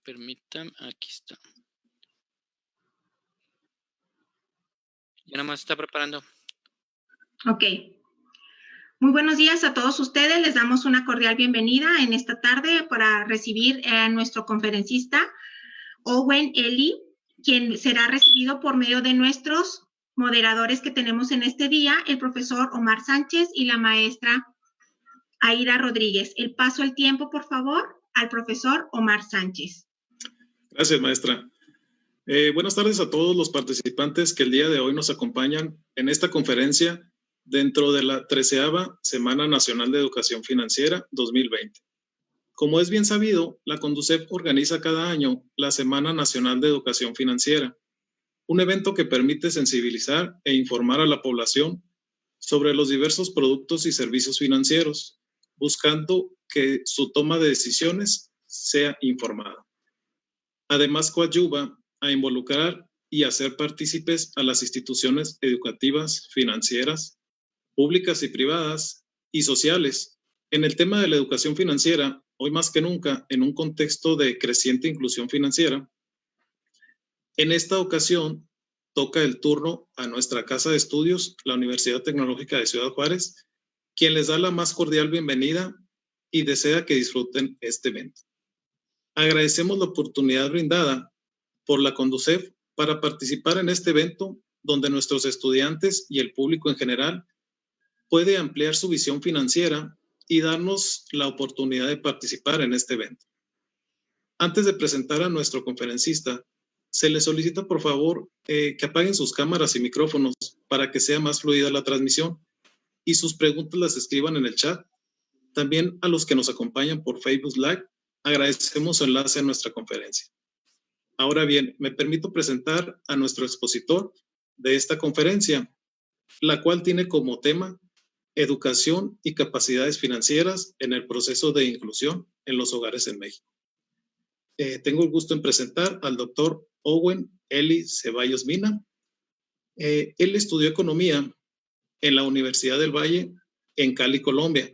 Permítame, aquí está. Ya nada más está preparando. Ok. Muy buenos días a todos ustedes. Les damos una cordial bienvenida en esta tarde para recibir a nuestro conferencista, Owen Ely, quien será recibido por medio de nuestros moderadores que tenemos en este día, el profesor Omar Sánchez y la maestra Aira Rodríguez. El paso al tiempo, por favor, al profesor Omar Sánchez. Gracias, maestra. Buenas tardes a todos los participantes que el día de hoy nos acompañan en esta conferencia dentro de la 13ª Semana Nacional de Educación Financiera 2020. Como es bien sabido, la Conducef organiza cada año la Semana Nacional de Educación Financiera, un evento que permite sensibilizar e informar a la población sobre los diversos productos y servicios financieros, buscando que su toma de decisiones sea informada. Además, coadyuva a involucrar y hacer partícipes a las instituciones educativas, financieras, públicas y privadas y sociales en el tema de la educación financiera, hoy más que nunca en un contexto de creciente inclusión financiera. En esta ocasión toca el turno a nuestra casa de estudios, la Universidad Tecnológica de Ciudad Juárez, quien les da la más cordial bienvenida y desea que disfruten este evento. Agradecemos la oportunidad brindada por la Conducef para participar en este evento donde nuestros estudiantes y el público en general puede ampliar su visión financiera y darnos la oportunidad de participar en este evento. Antes de presentar a nuestro conferencista, se les solicita por favor que apaguen sus cámaras y micrófonos para que sea más fluida la transmisión y sus preguntas las escriban en el chat. También a los que nos acompañan por Facebook Live, agradecemos su enlace a nuestra conferencia. Ahora bien, me permito presentar a nuestro expositor de esta conferencia, la cual tiene como tema Educación y capacidades financieras en el proceso de inclusión en los hogares en México. Tengo el gusto en presentar al doctor Owen Ely Ceballos Mina. Él estudió economía en la Universidad del Valle en Cali, Colombia.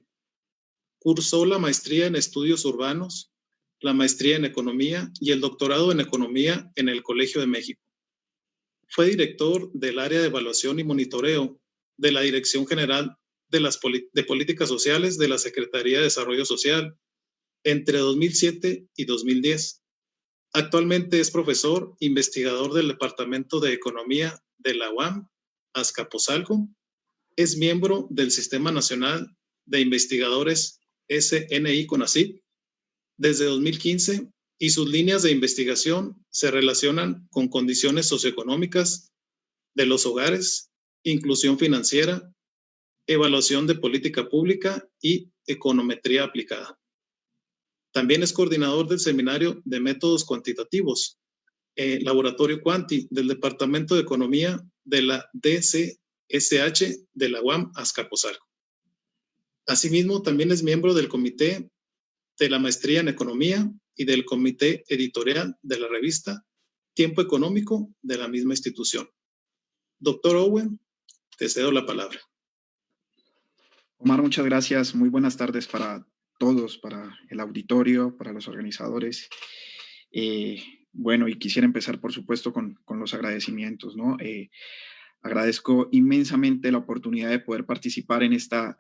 Cursó la maestría en estudios urbanos, la maestría en economía y el doctorado en economía en el Colegio de México. Fue director del área de evaluación y monitoreo de la Dirección General de Políticas Sociales de la Secretaría de Desarrollo Social entre 2007 y 2010. Actualmente es profesor investigador del Departamento de Economía de la UAM, Azcapotzalco. Es miembro del Sistema Nacional de Investigadores SNI-CONACYT desde 2015 y sus líneas de investigación se relacionan con condiciones socioeconómicas de los hogares, inclusión financiera, evaluación de política pública y econometría aplicada. También es coordinador del Seminario de Métodos Cuantitativos, Laboratorio Cuanti, del Departamento de Economía de la DCSH de la UAM Azcapotzalco. Asimismo, también es miembro del Comité de la Maestría en Economía y del Comité Editorial de la revista Tiempo Económico de la misma institución. Doctor Owen, te cedo la palabra. Omar, muchas gracias. Muy buenas tardes para todos, para el auditorio, para los organizadores. Bueno, y quisiera empezar, por supuesto, con los agradecimientos, ¿no? Agradezco inmensamente la oportunidad de poder participar en esta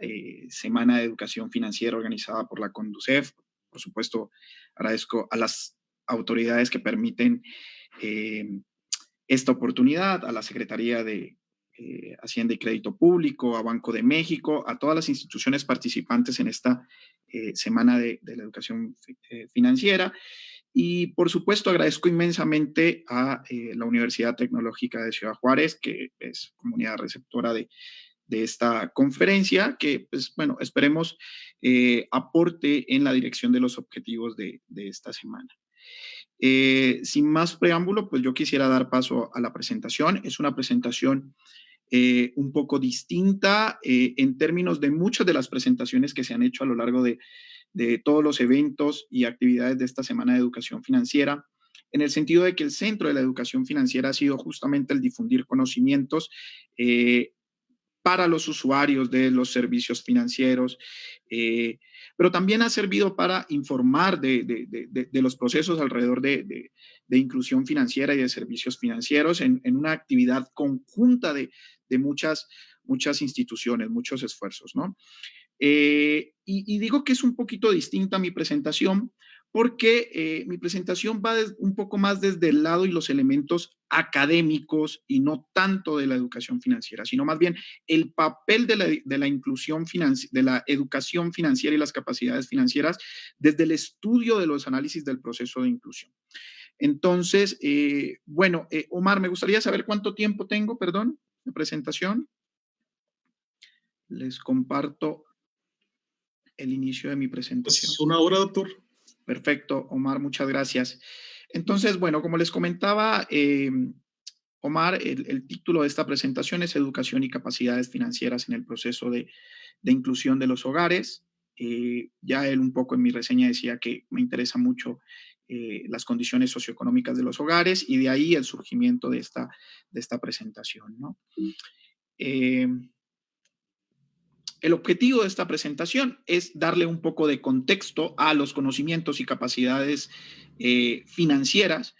Semana de Educación Financiera organizada por la Conducef. Por supuesto, agradezco a las autoridades que permiten esta oportunidad, a la Secretaría de Hacienda y Crédito Público, a Banco de México, a todas las instituciones participantes en esta Semana de la Educación Financiera. Y, por supuesto, agradezco inmensamente a la Universidad Tecnológica de Ciudad Juárez, que es comunidad receptora de esta conferencia, que, pues, bueno, esperemos aporte en la dirección de los objetivos de esta semana. Sin más preámbulo, pues yo quisiera dar paso a la presentación. Es una presentación un poco distinta en términos de muchas de las presentaciones que se han hecho a lo largo de todos los eventos y actividades de esta Semana de Educación Financiera, en el sentido de que el centro de la educación financiera ha sido justamente el difundir conocimientos para los usuarios de los servicios financieros, pero también ha servido para informar de los procesos alrededor de inclusión financiera y de servicios financieros en una actividad conjunta de muchas instituciones, muchos esfuerzos, ¿no? Y digo que es un poquito distinta mi presentación porque mi presentación va un poco más desde el lado y los elementos académicos y no tanto de la educación financiera, sino más bien el papel de la inclusión de la educación financiera y las capacidades financieras desde el estudio de los análisis del proceso de inclusión. Entonces, bueno, Omar, me gustaría saber cuánto tiempo tengo, perdón, de presentación. Les comparto el inicio de mi presentación. Es 1 hora, doctor. Perfecto, Omar, muchas gracias. Entonces, bueno, como les comentaba, Omar, el título de esta presentación es Educación y capacidades financieras en el proceso de inclusión de los hogares. Ya él un poco en mi reseña decía que me interesa mucho las condiciones socioeconómicas de los hogares y de ahí el surgimiento de esta presentación, ¿no? El objetivo de esta presentación es darle un poco de contexto a los conocimientos y capacidades financieras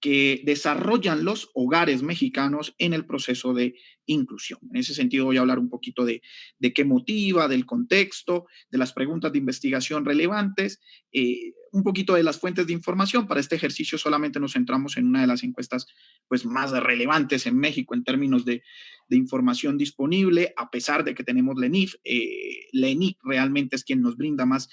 que desarrollan los hogares mexicanos en el proceso de inclusión. En ese sentido voy a hablar un poquito de qué motiva, del contexto, de las preguntas de investigación relevantes, un poquito de las fuentes de información. Para este ejercicio solamente nos centramos en una de las encuestas pues, más relevantes en México en términos de información disponible, a pesar de que tenemos la ENIF. La ENIF realmente es quien nos brinda más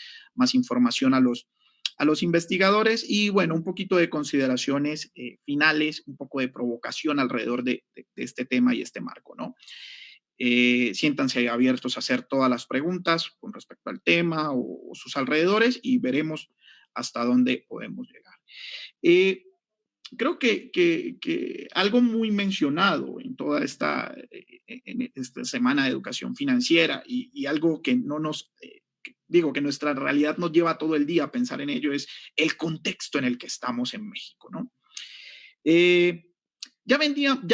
información a los investigadores y, bueno, un poquito de consideraciones finales, un poco de provocación alrededor de este tema y este marco, ¿no? Siéntanse abiertos a hacer todas las preguntas con respecto al tema o sus alrededores y veremos hasta dónde podemos llegar. Creo que algo muy mencionado en toda esta semana de educación financiera y algo que no nos... digo que nuestra realidad nos lleva todo el día a pensar en ello, es el contexto en el que estamos en México, ¿no? Ya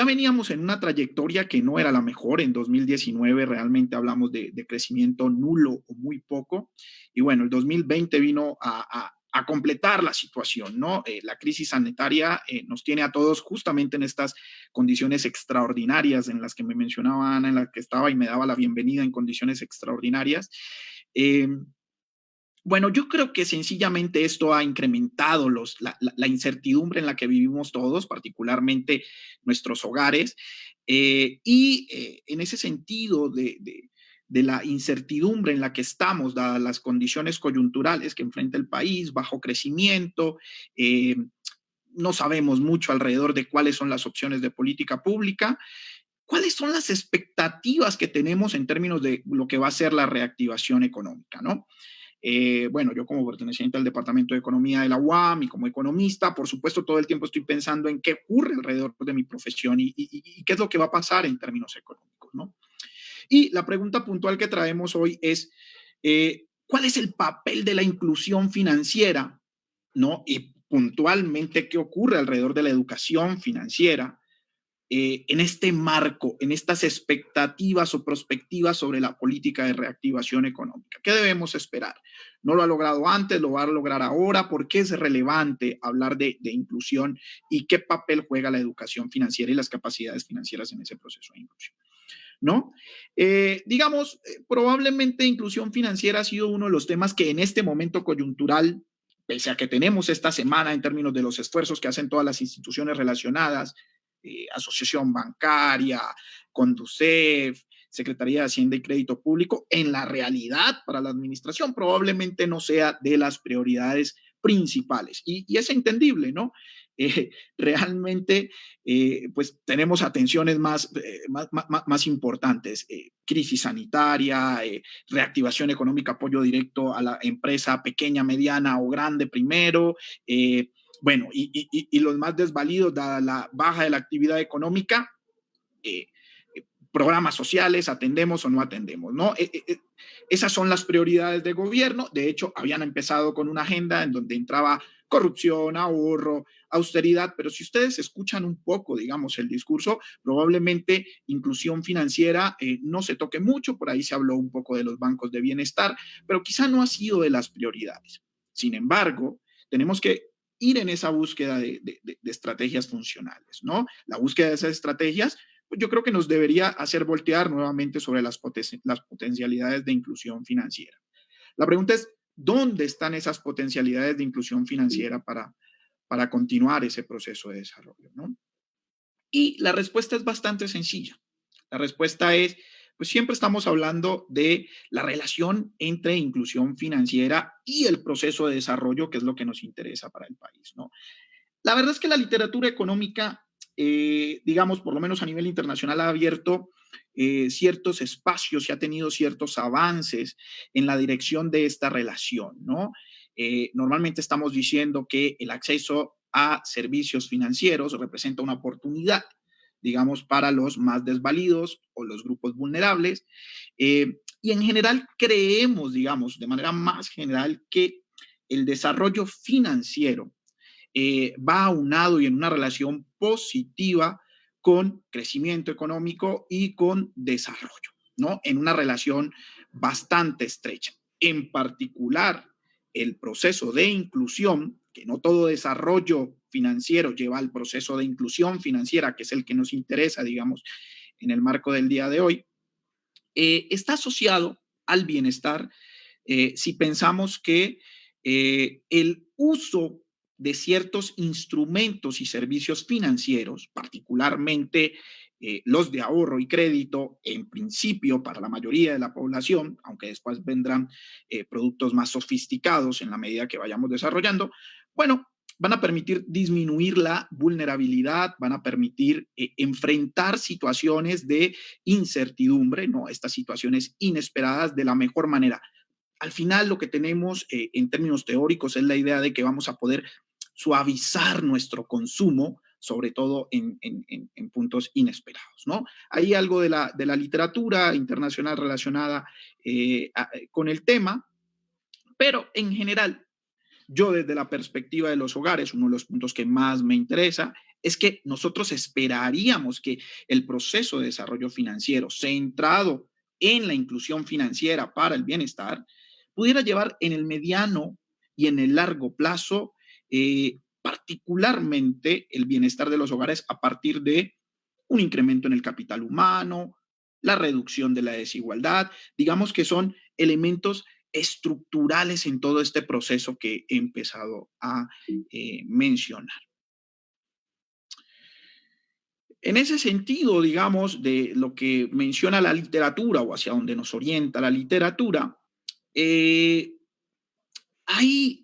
veníamos en una trayectoria que no era la mejor. En 2019 realmente hablamos de crecimiento nulo o muy poco. Y bueno, el 2020 vino a completar la situación, ¿no? La crisis sanitaria nos tiene a todos justamente en estas condiciones extraordinarias en las que me mencionaba Ana, en las que estaba y me daba la bienvenida en condiciones extraordinarias. Bueno, yo creo que sencillamente esto ha incrementado la incertidumbre en la que vivimos todos, particularmente nuestros hogares, en ese sentido de la incertidumbre en la que estamos, dadas las condiciones coyunturales que enfrenta el país, bajo crecimiento, no sabemos mucho alrededor de cuáles son las opciones de política pública. ¿Cuáles son las expectativas que tenemos en términos de lo que va a ser la reactivación económica, ¿no? Bueno, yo como perteneciente al Departamento de Economía de la UAM y como economista, por supuesto, todo el tiempo estoy pensando en qué ocurre alrededor de mi profesión y qué es lo que va a pasar en términos económicos, ¿no? Y la pregunta puntual que traemos hoy es, ¿cuál es el papel de la inclusión financiera, ¿no? Y puntualmente, ¿qué ocurre alrededor de la educación financiera? En este marco, en estas expectativas o perspectivas sobre la política de reactivación económica. ¿Qué debemos esperar? No lo ha logrado antes, lo va a lograr ahora. ¿Por qué es relevante hablar de inclusión y qué papel juega la educación financiera y las capacidades financieras en ese proceso de inclusión? ¿No? Digamos, probablemente inclusión financiera ha sido uno de los temas que en este momento coyuntural, pese a que tenemos esta semana en términos de los esfuerzos que hacen todas las instituciones relacionadas, Asociación Bancaria, Conducef, Secretaría de Hacienda y Crédito Público, en la realidad para la administración probablemente no sea de las prioridades principales. Y es entendible, ¿no? Realmente, pues tenemos atenciones más importantes, crisis sanitaria, reactivación económica, apoyo directo a la empresa pequeña, mediana o grande primero, bueno, y los más desvalidos, dada la baja de la actividad económica, programas sociales, atendemos o no atendemos, ¿no? Esas son las prioridades de gobierno. De hecho, habían empezado con una agenda en donde entraba corrupción, ahorro, austeridad, pero si ustedes escuchan un poco, digamos, el discurso, probablemente inclusión financiera no se toque mucho, por ahí se habló un poco de los bancos de bienestar, pero quizá no ha sido de las prioridades. Sin embargo, tenemos que ir en esa búsqueda de estrategias funcionales, ¿no? La búsqueda de esas estrategias, pues yo creo que nos debería hacer voltear nuevamente sobre las potencialidades de inclusión financiera. La pregunta es, ¿dónde están esas potencialidades de inclusión financiera para continuar ese proceso de desarrollo, ¿no? Y la respuesta es bastante sencilla. La respuesta es, pues siempre estamos hablando de la relación entre inclusión financiera y el proceso de desarrollo, que es lo que nos interesa para el país, ¿no? La verdad es que la literatura económica, digamos, por lo menos a nivel internacional, ha abierto ciertos espacios y ha tenido ciertos avances en la dirección de esta relación, ¿no? Normalmente estamos diciendo que el acceso a servicios financieros representa una oportunidad, digamos, para los más desvalidos o los grupos vulnerables. Y en general creemos, digamos, de manera más general, que el desarrollo financiero va aunado y en una relación positiva con crecimiento económico y con desarrollo, ¿no? En una relación bastante estrecha. En particular, el proceso de inclusión, que no todo desarrollo financiero lleva al proceso de inclusión financiera, que es el que nos interesa, digamos, en el marco del día de hoy, está asociado al bienestar si pensamos que el uso de ciertos instrumentos y servicios financieros, particularmente los de ahorro y crédito, en principio para la mayoría de la población, aunque después vendrán productos más sofisticados en la medida que vayamos desarrollando, bueno, van a permitir disminuir la vulnerabilidad, van a permitir enfrentar situaciones de incertidumbre, ¿no? Estas situaciones inesperadas de la mejor manera. Al final lo que tenemos en términos teóricos es la idea de que vamos a poder suavizar nuestro consumo, sobre todo en puntos inesperados, ¿no? Hay algo de la literatura internacional relacionada con el tema, pero en general, yo desde la perspectiva de los hogares, uno de los puntos que más me interesa es que nosotros esperaríamos que el proceso de desarrollo financiero centrado en la inclusión financiera para el bienestar pudiera llevar en el mediano y en el largo plazo, particularmente el bienestar de los hogares a partir de un incremento en el capital humano, la reducción de la desigualdad, digamos que son elementos estructurales en todo este proceso que he empezado a mencionar. En ese sentido, digamos, de lo que menciona la literatura o hacia donde nos orienta la literatura, hay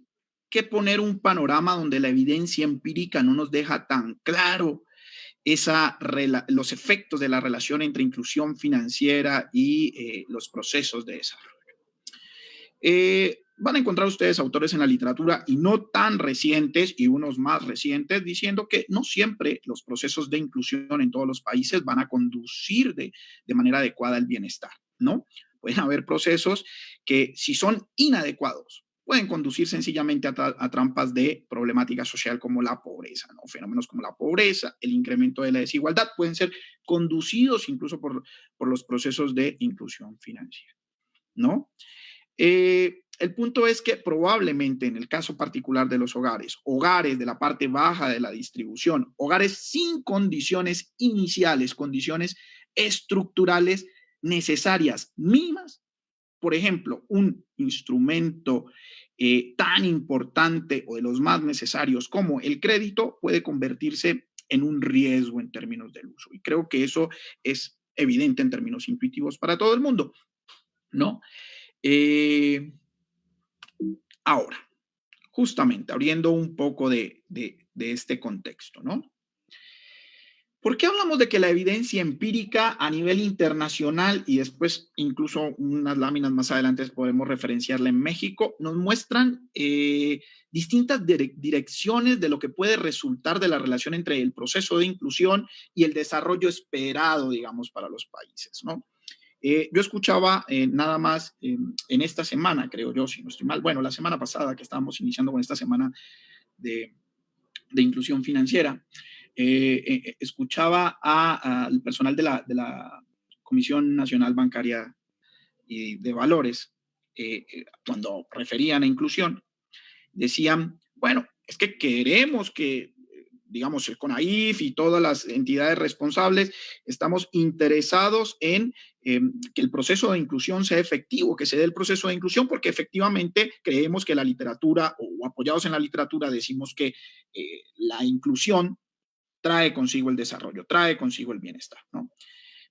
que poner un panorama donde la evidencia empírica no nos deja tan claro los efectos de la relación entre inclusión financiera y los procesos de desarrollo. Van a encontrar ustedes autores en la literatura y no tan recientes y unos más recientes diciendo que no siempre los procesos de inclusión en todos los países van a conducir de manera adecuada al bienestar, ¿no? Pueden haber procesos que si son inadecuados pueden conducir sencillamente a trampas de problemática social como la pobreza, ¿no? Fenómenos como la pobreza, el incremento de la desigualdad pueden ser conducidos incluso por los procesos de inclusión financiera, ¿no? El punto es que probablemente en el caso particular de los hogares de la parte baja de la distribución, hogares sin condiciones iniciales, condiciones estructurales necesarias mínimas, por ejemplo, un instrumento tan importante o de los más necesarios como el crédito puede convertirse en un riesgo en términos del uso. Y creo que eso es evidente en términos intuitivos para todo el mundo, ¿no? Ahora, justamente abriendo un poco de este contexto, ¿no? ¿Por qué hablamos de que la evidencia empírica a nivel internacional y después incluso unas láminas más adelante podemos referenciarla en México, nos muestran distintas direcciones de lo que puede resultar de la relación entre el proceso de inclusión y el desarrollo esperado, digamos, para los países, ¿no? Yo escuchaba nada más en esta semana, creo yo, si no estoy mal, bueno, la semana pasada que estábamos iniciando con esta semana de inclusión financiera. Escuchaba al personal de la Comisión Nacional Bancaria y de Valores, cuando referían a inclusión, decían, bueno, es que queremos que, digamos, el CONAIF y todas las entidades responsables, estamos interesados en que el proceso de inclusión sea efectivo, que se dé el proceso de inclusión, porque efectivamente creemos que la literatura, o apoyados en la literatura, decimos que la inclusión trae consigo el desarrollo, trae consigo el bienestar, ¿no?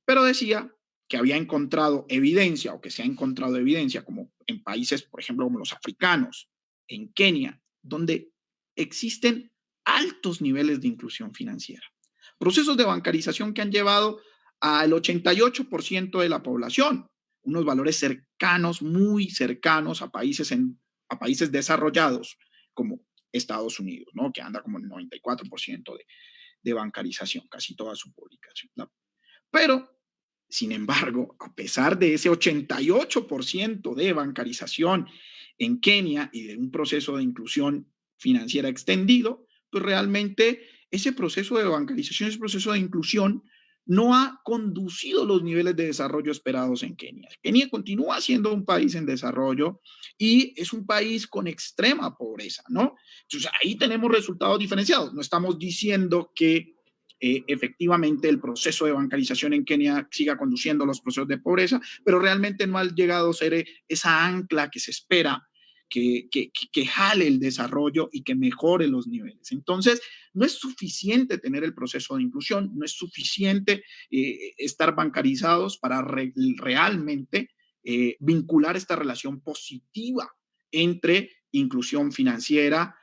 Pero decía que había encontrado evidencia, o que se ha encontrado evidencia, como en países, por ejemplo, como los africanos, en Kenia, donde existen altos niveles de inclusión financiera. Procesos de bancarización que han llevado al 88% de la población, unos valores cercanos, muy cercanos a países desarrollados como Estados Unidos, ¿no? Que anda como el 94% de bancarización, casi toda su publicación, ¿no? Pero, sin embargo, a pesar de ese 88% de bancarización en Kenia y de un proceso de inclusión financiera extendido, pues realmente ese proceso de bancarización, ese proceso de inclusión no ha conducido los niveles de desarrollo esperados en Kenia. Kenia continúa siendo un país en desarrollo y es un país con extrema pobreza, ¿no? Entonces ahí tenemos resultados diferenciados. No estamos diciendo que efectivamente el proceso de bancarización en Kenia siga conduciendo los procesos de pobreza, pero realmente no ha llegado a ser esa ancla que se espera que jale el desarrollo y que mejore los niveles. Entonces, no es suficiente tener el proceso de inclusión, no es suficiente estar bancarizados para realmente vincular esta relación positiva entre inclusión financiera,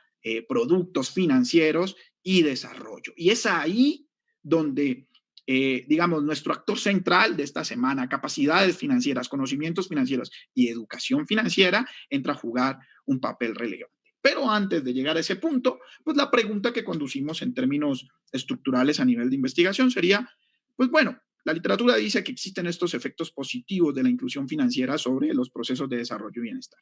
productos financieros y desarrollo. Y es ahí donde, digamos, nuestro actor central de esta semana, capacidades financieras, conocimientos financieros y educación financiera, entra a jugar un papel relevante. Pero antes de llegar a ese punto, pues la pregunta que conducimos en términos estructurales a nivel de investigación sería, pues bueno, la literatura dice que existen estos efectos positivos de la inclusión financiera sobre los procesos de desarrollo y bienestar.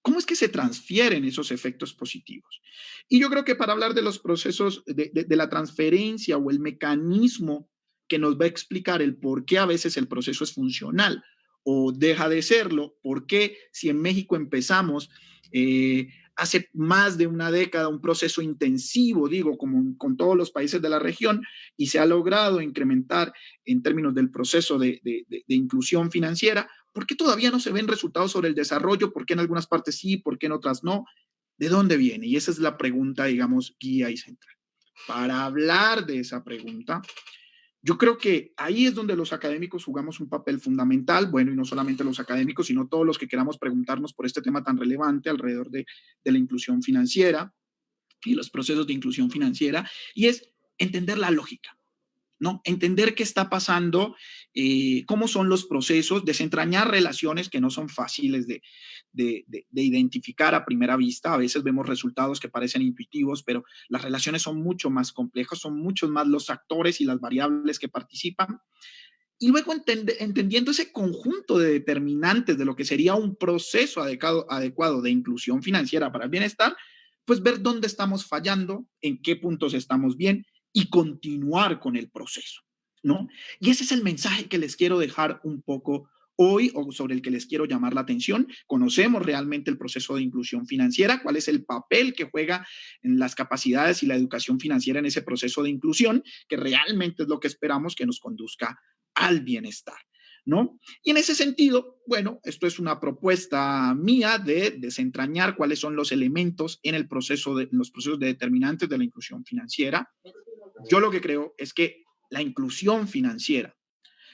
¿Cómo es que se transfieren esos efectos positivos? Y yo creo que para hablar de los procesos de la transferencia o el mecanismo que nos va a explicar el por qué a veces el proceso es funcional o deja de serlo, por qué si en México empezamos hace más de una década un proceso intensivo, digo, como con todos los países de la región, y se ha logrado incrementar en términos del proceso de inclusión financiera, ¿por qué todavía no se ven resultados sobre el desarrollo? ¿Por qué en algunas partes sí? ¿Por qué en otras no? ¿De dónde viene? Y esa es la pregunta, digamos, guía y central. Para hablar de esa pregunta, yo creo que ahí es donde los académicos jugamos un papel fundamental, bueno, y no solamente los académicos, sino todos los que queramos preguntarnos por este tema tan relevante alrededor de la inclusión financiera y los procesos de inclusión financiera, y es entender la lógica, ¿no? Entender qué está pasando, cómo son los procesos, desentrañar relaciones que no son fáciles de identificar a primera vista. A veces vemos resultados que parecen intuitivos, pero las relaciones son mucho más complejas, son muchos más los actores y las variables que participan. Y luego entendiendo ese conjunto de determinantes de lo que sería un proceso adecuado de inclusión financiera para el bienestar, pues ver dónde estamos fallando, en qué puntos estamos bien y continuar con el proceso, ¿no? Y ese es el mensaje que les quiero dejar un poco hoy, o sobre el que les quiero llamar la atención. Conocemos realmente el proceso de inclusión financiera, cuál es el papel que juega en las capacidades y la educación financiera en ese proceso de inclusión, que realmente es lo que esperamos que nos conduzca al bienestar, ¿no? Y en ese sentido, bueno, esto es una propuesta mía de desentrañar cuáles son los elementos en los procesos de determinantes de la inclusión financiera. Yo lo que creo es que la inclusión financiera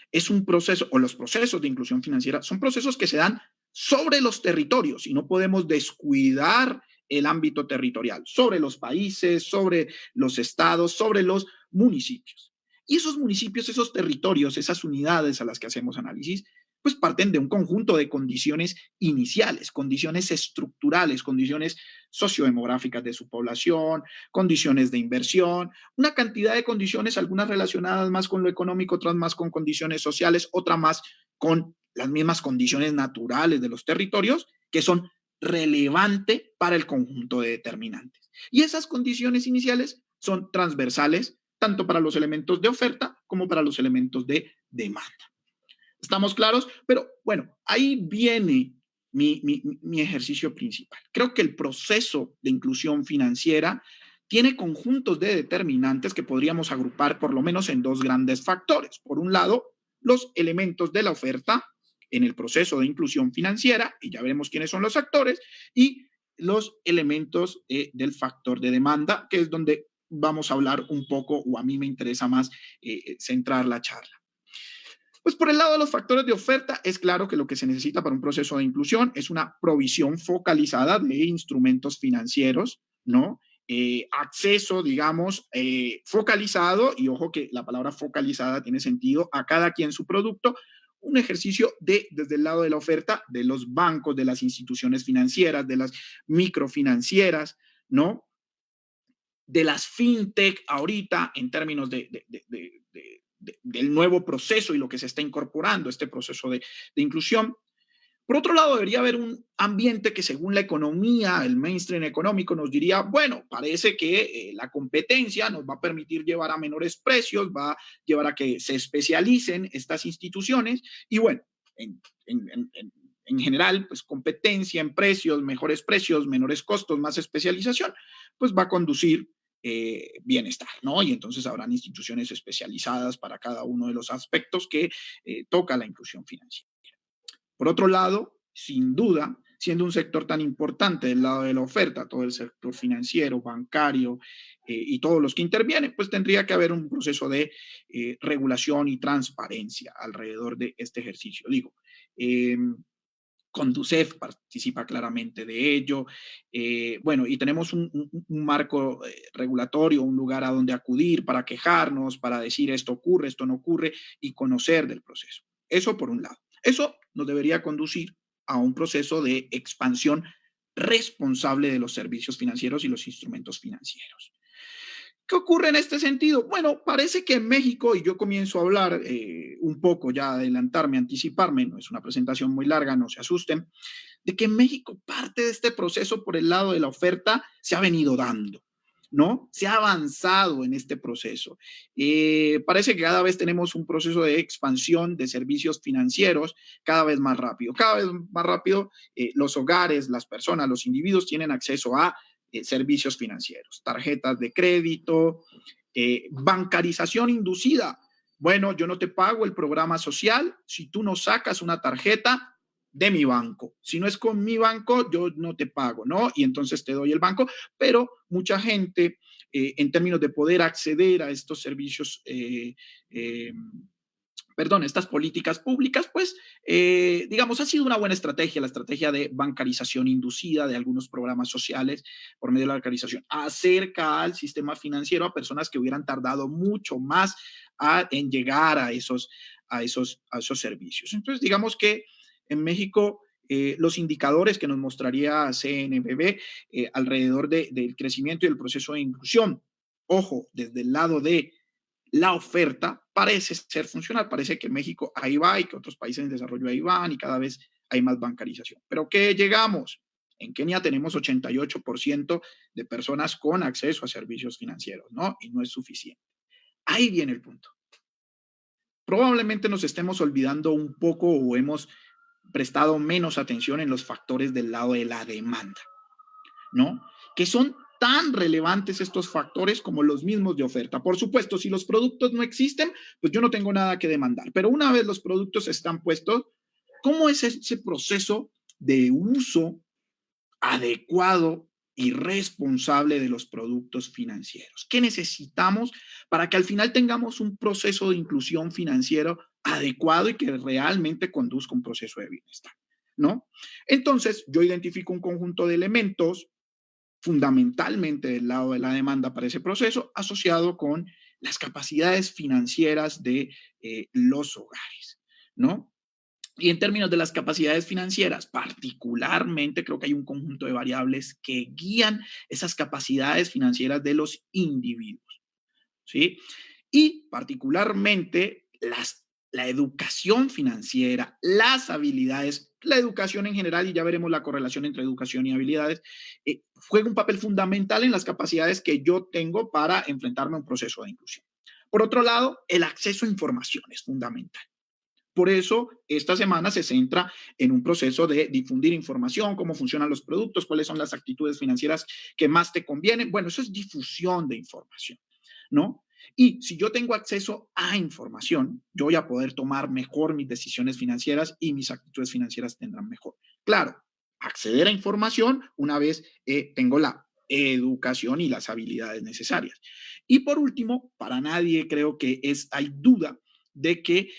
es un proceso, o los procesos de inclusión financiera son procesos que se dan sobre los territorios y no podemos descuidar el ámbito territorial, sobre los países, sobre los estados, sobre los municipios. Y esos municipios, esos territorios, esas unidades a las que hacemos análisis, pues parten de un conjunto de condiciones iniciales, condiciones estructurales, condiciones sociodemográficas de su población, condiciones de inversión, una cantidad de condiciones, algunas relacionadas más con lo económico, otras más con condiciones sociales, otras más con las mismas condiciones naturales de los territorios, que son relevantes para el conjunto de determinantes. Y esas condiciones iniciales son transversales tanto para los elementos de oferta como para los elementos de demanda. ¿Estamos claros? Pero bueno, ahí viene mi ejercicio principal. Creo que el proceso de inclusión financiera tiene conjuntos de determinantes que podríamos agrupar por lo menos en dos grandes factores. Por un lado, los elementos de la oferta en el proceso de inclusión financiera, y ya veremos quiénes son los actores, y los elementos del factor de demanda, que es donde vamos a hablar un poco, o a mí me interesa más centrar la charla. Pues por el lado de los factores de oferta, es claro que lo que se necesita para un proceso de inclusión es una provisión focalizada de instrumentos financieros, ¿no? Acceso, digamos, focalizado, y ojo que la palabra focalizada tiene sentido, a cada quien su producto, un ejercicio desde el lado de la oferta, de los bancos, de las instituciones financieras, de las microfinancieras, ¿no? De las fintech ahorita en términos del nuevo proceso y lo que se está incorporando, este proceso de inclusión. Por otro lado, debería haber un ambiente que según la economía, el mainstream económico nos diría, bueno, parece que la competencia nos va a permitir llevar a menores precios, va a llevar a que se especialicen estas instituciones y bueno, en general, pues competencia en precios, menores costos, más especialización, pues va a conducir bienestar, ¿no? Y entonces habrán instituciones especializadas para cada uno de los aspectos que toca la inclusión financiera. Por otro lado, sin duda, siendo un sector tan importante del lado de la oferta, todo el sector financiero, bancario y todos los que intervienen, pues tendría que haber un proceso de regulación y transparencia alrededor de este ejercicio. Digo, Conducef participa claramente de ello. Bueno, y tenemos un marco regulatorio, un lugar a donde acudir para quejarnos, para decir esto ocurre, esto no ocurre y conocer del proceso. Eso por un lado. Eso nos debería conducir a un proceso de expansión responsable de los servicios financieros y los instrumentos financieros. ¿Qué ocurre en este sentido? Bueno, parece que en México, y yo comienzo a hablar un poco, ya adelantarme, anticiparme, no es una presentación muy larga, no se asusten, de que en México parte de este proceso por el lado de la oferta se ha venido dando, ¿no? Se ha avanzado en este proceso. Parece que cada vez tenemos un proceso de expansión de servicios financieros cada vez más rápido. Cada vez más rápido los hogares, las personas, los individuos tienen acceso a servicios financieros, tarjetas de crédito, bancarización inducida. Bueno, yo no te pago el programa social si tú no sacas una tarjeta de mi banco. Si no es con mi banco, yo no te pago, ¿no? Y entonces te doy el banco, pero mucha gente, en términos de poder acceder a estos servicios, estas políticas públicas, pues, digamos, ha sido una buena estrategia, la estrategia de bancarización inducida de algunos programas sociales por medio de la bancarización. Acerca al sistema financiero a personas que hubieran tardado mucho más en llegar a esos servicios. Entonces, digamos que en México, los indicadores que nos mostraría CNBB alrededor del crecimiento y el proceso de inclusión, ojo, desde el lado de la oferta parece ser funcional, parece que México ahí va y que otros países en desarrollo ahí van y cada vez hay más bancarización. ¿Pero qué llegamos? En Kenia tenemos 88% de personas con acceso a servicios financieros, ¿no? Y no es suficiente. Ahí viene el punto. Probablemente nos estemos olvidando un poco o hemos prestado menos atención en los factores del lado de la demanda, ¿no? Que son tan relevantes estos factores como los mismos de oferta. Por supuesto, si los productos no existen, pues yo no tengo nada que demandar. Pero una vez los productos están puestos, ¿cómo es ese proceso de uso adecuado y responsable de los productos financieros? ¿Qué necesitamos para que al final tengamos un proceso de inclusión financiero adecuado y que realmente conduzca un proceso de bienestar, ¿no? Entonces, yo identifico un conjunto de elementos fundamentalmente del lado de la demanda para ese proceso, asociado con las capacidades financieras de los hogares, ¿no? Y en términos de las capacidades financieras, particularmente creo que hay un conjunto de variables que guían esas capacidades financieras de los individuos, ¿sí? Y particularmente la educación financiera, las habilidades, la educación en general, y ya veremos la correlación entre educación y habilidades, juega un papel fundamental en las capacidades que yo tengo para enfrentarme a un proceso de inclusión. Por otro lado, el acceso a información es fundamental. Por eso, esta semana se centra en un proceso de difundir información, cómo funcionan los productos, cuáles son las actitudes financieras que más te convienen. Bueno, eso es difusión de información, ¿no? Y si yo tengo acceso a información, yo voy a poder tomar mejor mis decisiones financieras y mis actitudes financieras tendrán mejor. Claro, acceder a información una vez tengo la educación y las habilidades necesarias. Y por último, para nadie creo que hay duda de que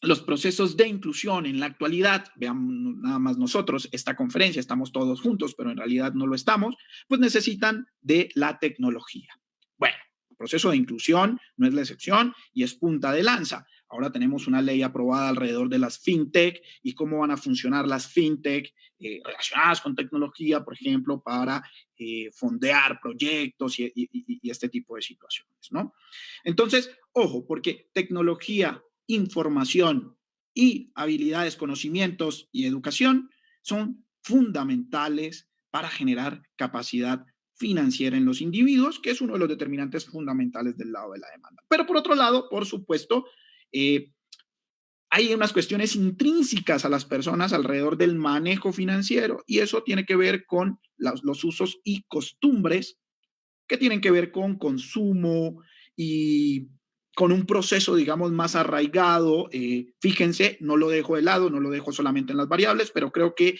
los procesos de inclusión en la actualidad, veamos nada más nosotros, esta conferencia, estamos todos juntos, pero en realidad no lo estamos, pues necesitan de la tecnología. Bueno, el proceso de inclusión no es la excepción y es punta de lanza. Ahora tenemos una ley aprobada alrededor de las fintech y cómo van a funcionar las fintech relacionadas con tecnología, por ejemplo, para fondear proyectos y este tipo de situaciones, ¿no? Entonces, ojo, porque tecnología, información y habilidades, conocimientos y educación son fundamentales para generar capacidad financiera en los individuos, que es uno de los determinantes fundamentales del lado de la demanda. Pero por otro lado, por supuesto, hay unas cuestiones intrínsecas a las personas alrededor del manejo financiero y eso tiene que ver con los usos y costumbres que tienen que ver con consumo y con un proceso, digamos, más arraigado. Fíjense, no lo dejo de lado, no lo dejo solamente en las variables, pero creo que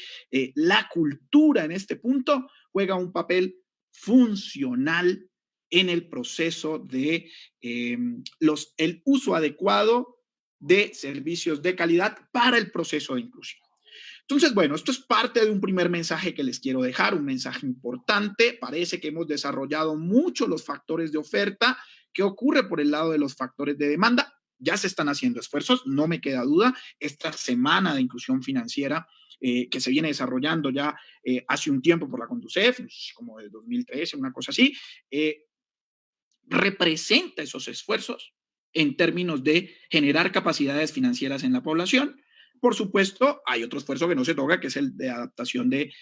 la cultura en este punto juega un papel funcional en el proceso de el uso adecuado de servicios de calidad para el proceso de inclusión. Entonces, bueno, esto es parte de un primer mensaje que les quiero dejar, un mensaje importante. Parece que hemos desarrollado mucho los factores de oferta. ¿Qué ocurre por el lado de los factores de demanda? Ya se están haciendo esfuerzos, no me queda duda. Esta semana de inclusión financiera que se viene desarrollando ya hace un tiempo por la Conducef, como de 2013, una cosa así, representa esos esfuerzos en términos de generar capacidades financieras en la población. Por supuesto, hay otro esfuerzo que no se toca, que es el de adaptación de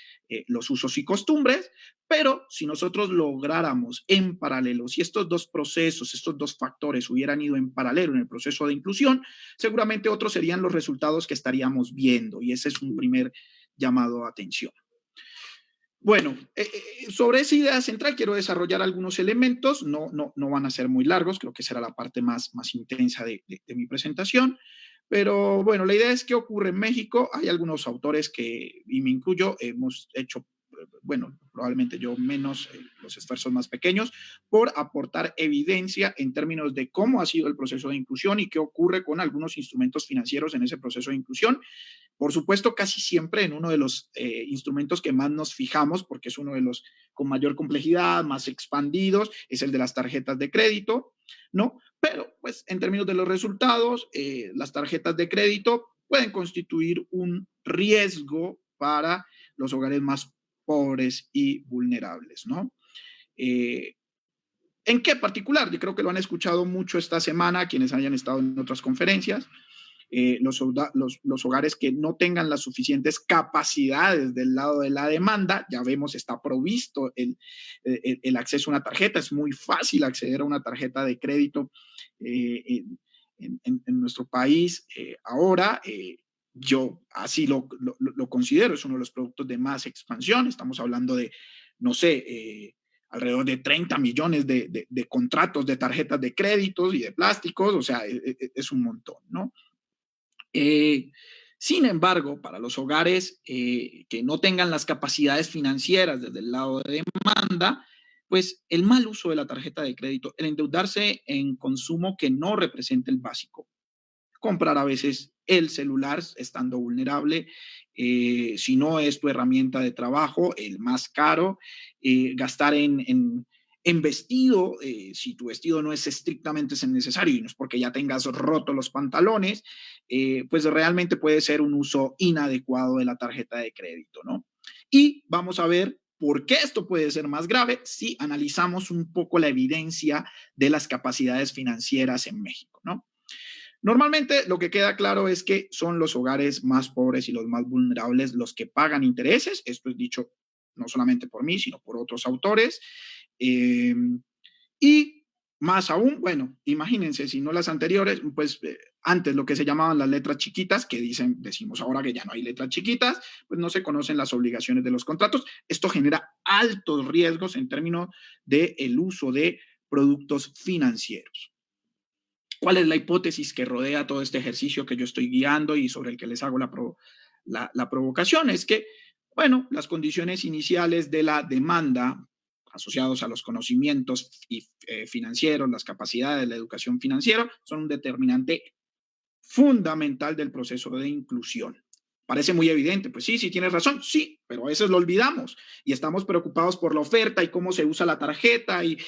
los usos y costumbres, pero si nosotros lográramos en paralelo, si estos dos procesos, estos dos factores hubieran ido en paralelo en el proceso de inclusión, seguramente otros serían los resultados que estaríamos viendo y ese es un primer llamado a atención. Bueno, sobre esa idea central quiero desarrollar algunos elementos, no van a ser muy largos, creo que será la parte más intensa de mi presentación, pero bueno, la idea es que ocurre en México, hay algunos autores que, y me incluyo, hemos hecho, bueno, probablemente yo menos, los esfuerzos más pequeños, por aportar evidencia en términos de cómo ha sido el proceso de inclusión y qué ocurre con algunos instrumentos financieros en ese proceso de inclusión. Por supuesto, casi siempre en uno de los instrumentos que más nos fijamos, porque es uno de los con mayor complejidad, más expandidos, es el de las tarjetas de crédito, ¿no? Pero, pues, en términos de los resultados, las tarjetas de crédito pueden constituir un riesgo para los hogares más pobres y vulnerables, ¿no? ¿En qué particular? Yo creo que lo han escuchado mucho esta semana quienes hayan estado en otras conferencias. Los hogares que no tengan las suficientes capacidades del lado de la demanda, ya vemos, está provisto el acceso a una tarjeta, es muy fácil acceder a una tarjeta de crédito en nuestro país ahora. Yo así lo considero, es uno de los productos de más expansión, estamos hablando de, no sé, alrededor de 30 millones de contratos de tarjetas de créditos y de plásticos, o sea, es un montón, ¿no? Sin embargo, para los hogares que no tengan las capacidades financieras desde el lado de demanda, pues el mal uso de la tarjeta de crédito, el endeudarse en consumo que no represente el básico, comprar a veces el celular estando vulnerable, si no es tu herramienta de trabajo, el más caro, gastar en vestido, si tu vestido no es estrictamente necesario y no es porque ya tengas roto los pantalones, pues realmente puede ser un uso inadecuado de la tarjeta de crédito, ¿no? Y vamos a ver por qué esto puede ser más grave si analizamos un poco la evidencia de las capacidades financieras en México, ¿no? Normalmente lo que queda claro es que son los hogares más pobres y los más vulnerables los que pagan intereses. Esto es dicho no solamente por mí, sino por otros autores. Y más aún, bueno, imagínense, si no las anteriores, pues antes lo que se llamaban las letras chiquitas, que decimos ahora que ya no hay letras chiquitas, pues no se conocen las obligaciones de los contratos. Esto genera altos riesgos en términos del uso de productos financieros. ¿Cuál es la hipótesis que rodea todo este ejercicio que yo estoy guiando y sobre el que les hago la provocación? Es que, bueno, las condiciones iniciales de la demanda asociados a los conocimientos financieros, las capacidades, la educación financiera, son un determinante fundamental del proceso de inclusión. Parece muy evidente, pues sí, tienes razón, sí, pero a veces lo olvidamos y estamos preocupados por la oferta y cómo se usa la tarjeta y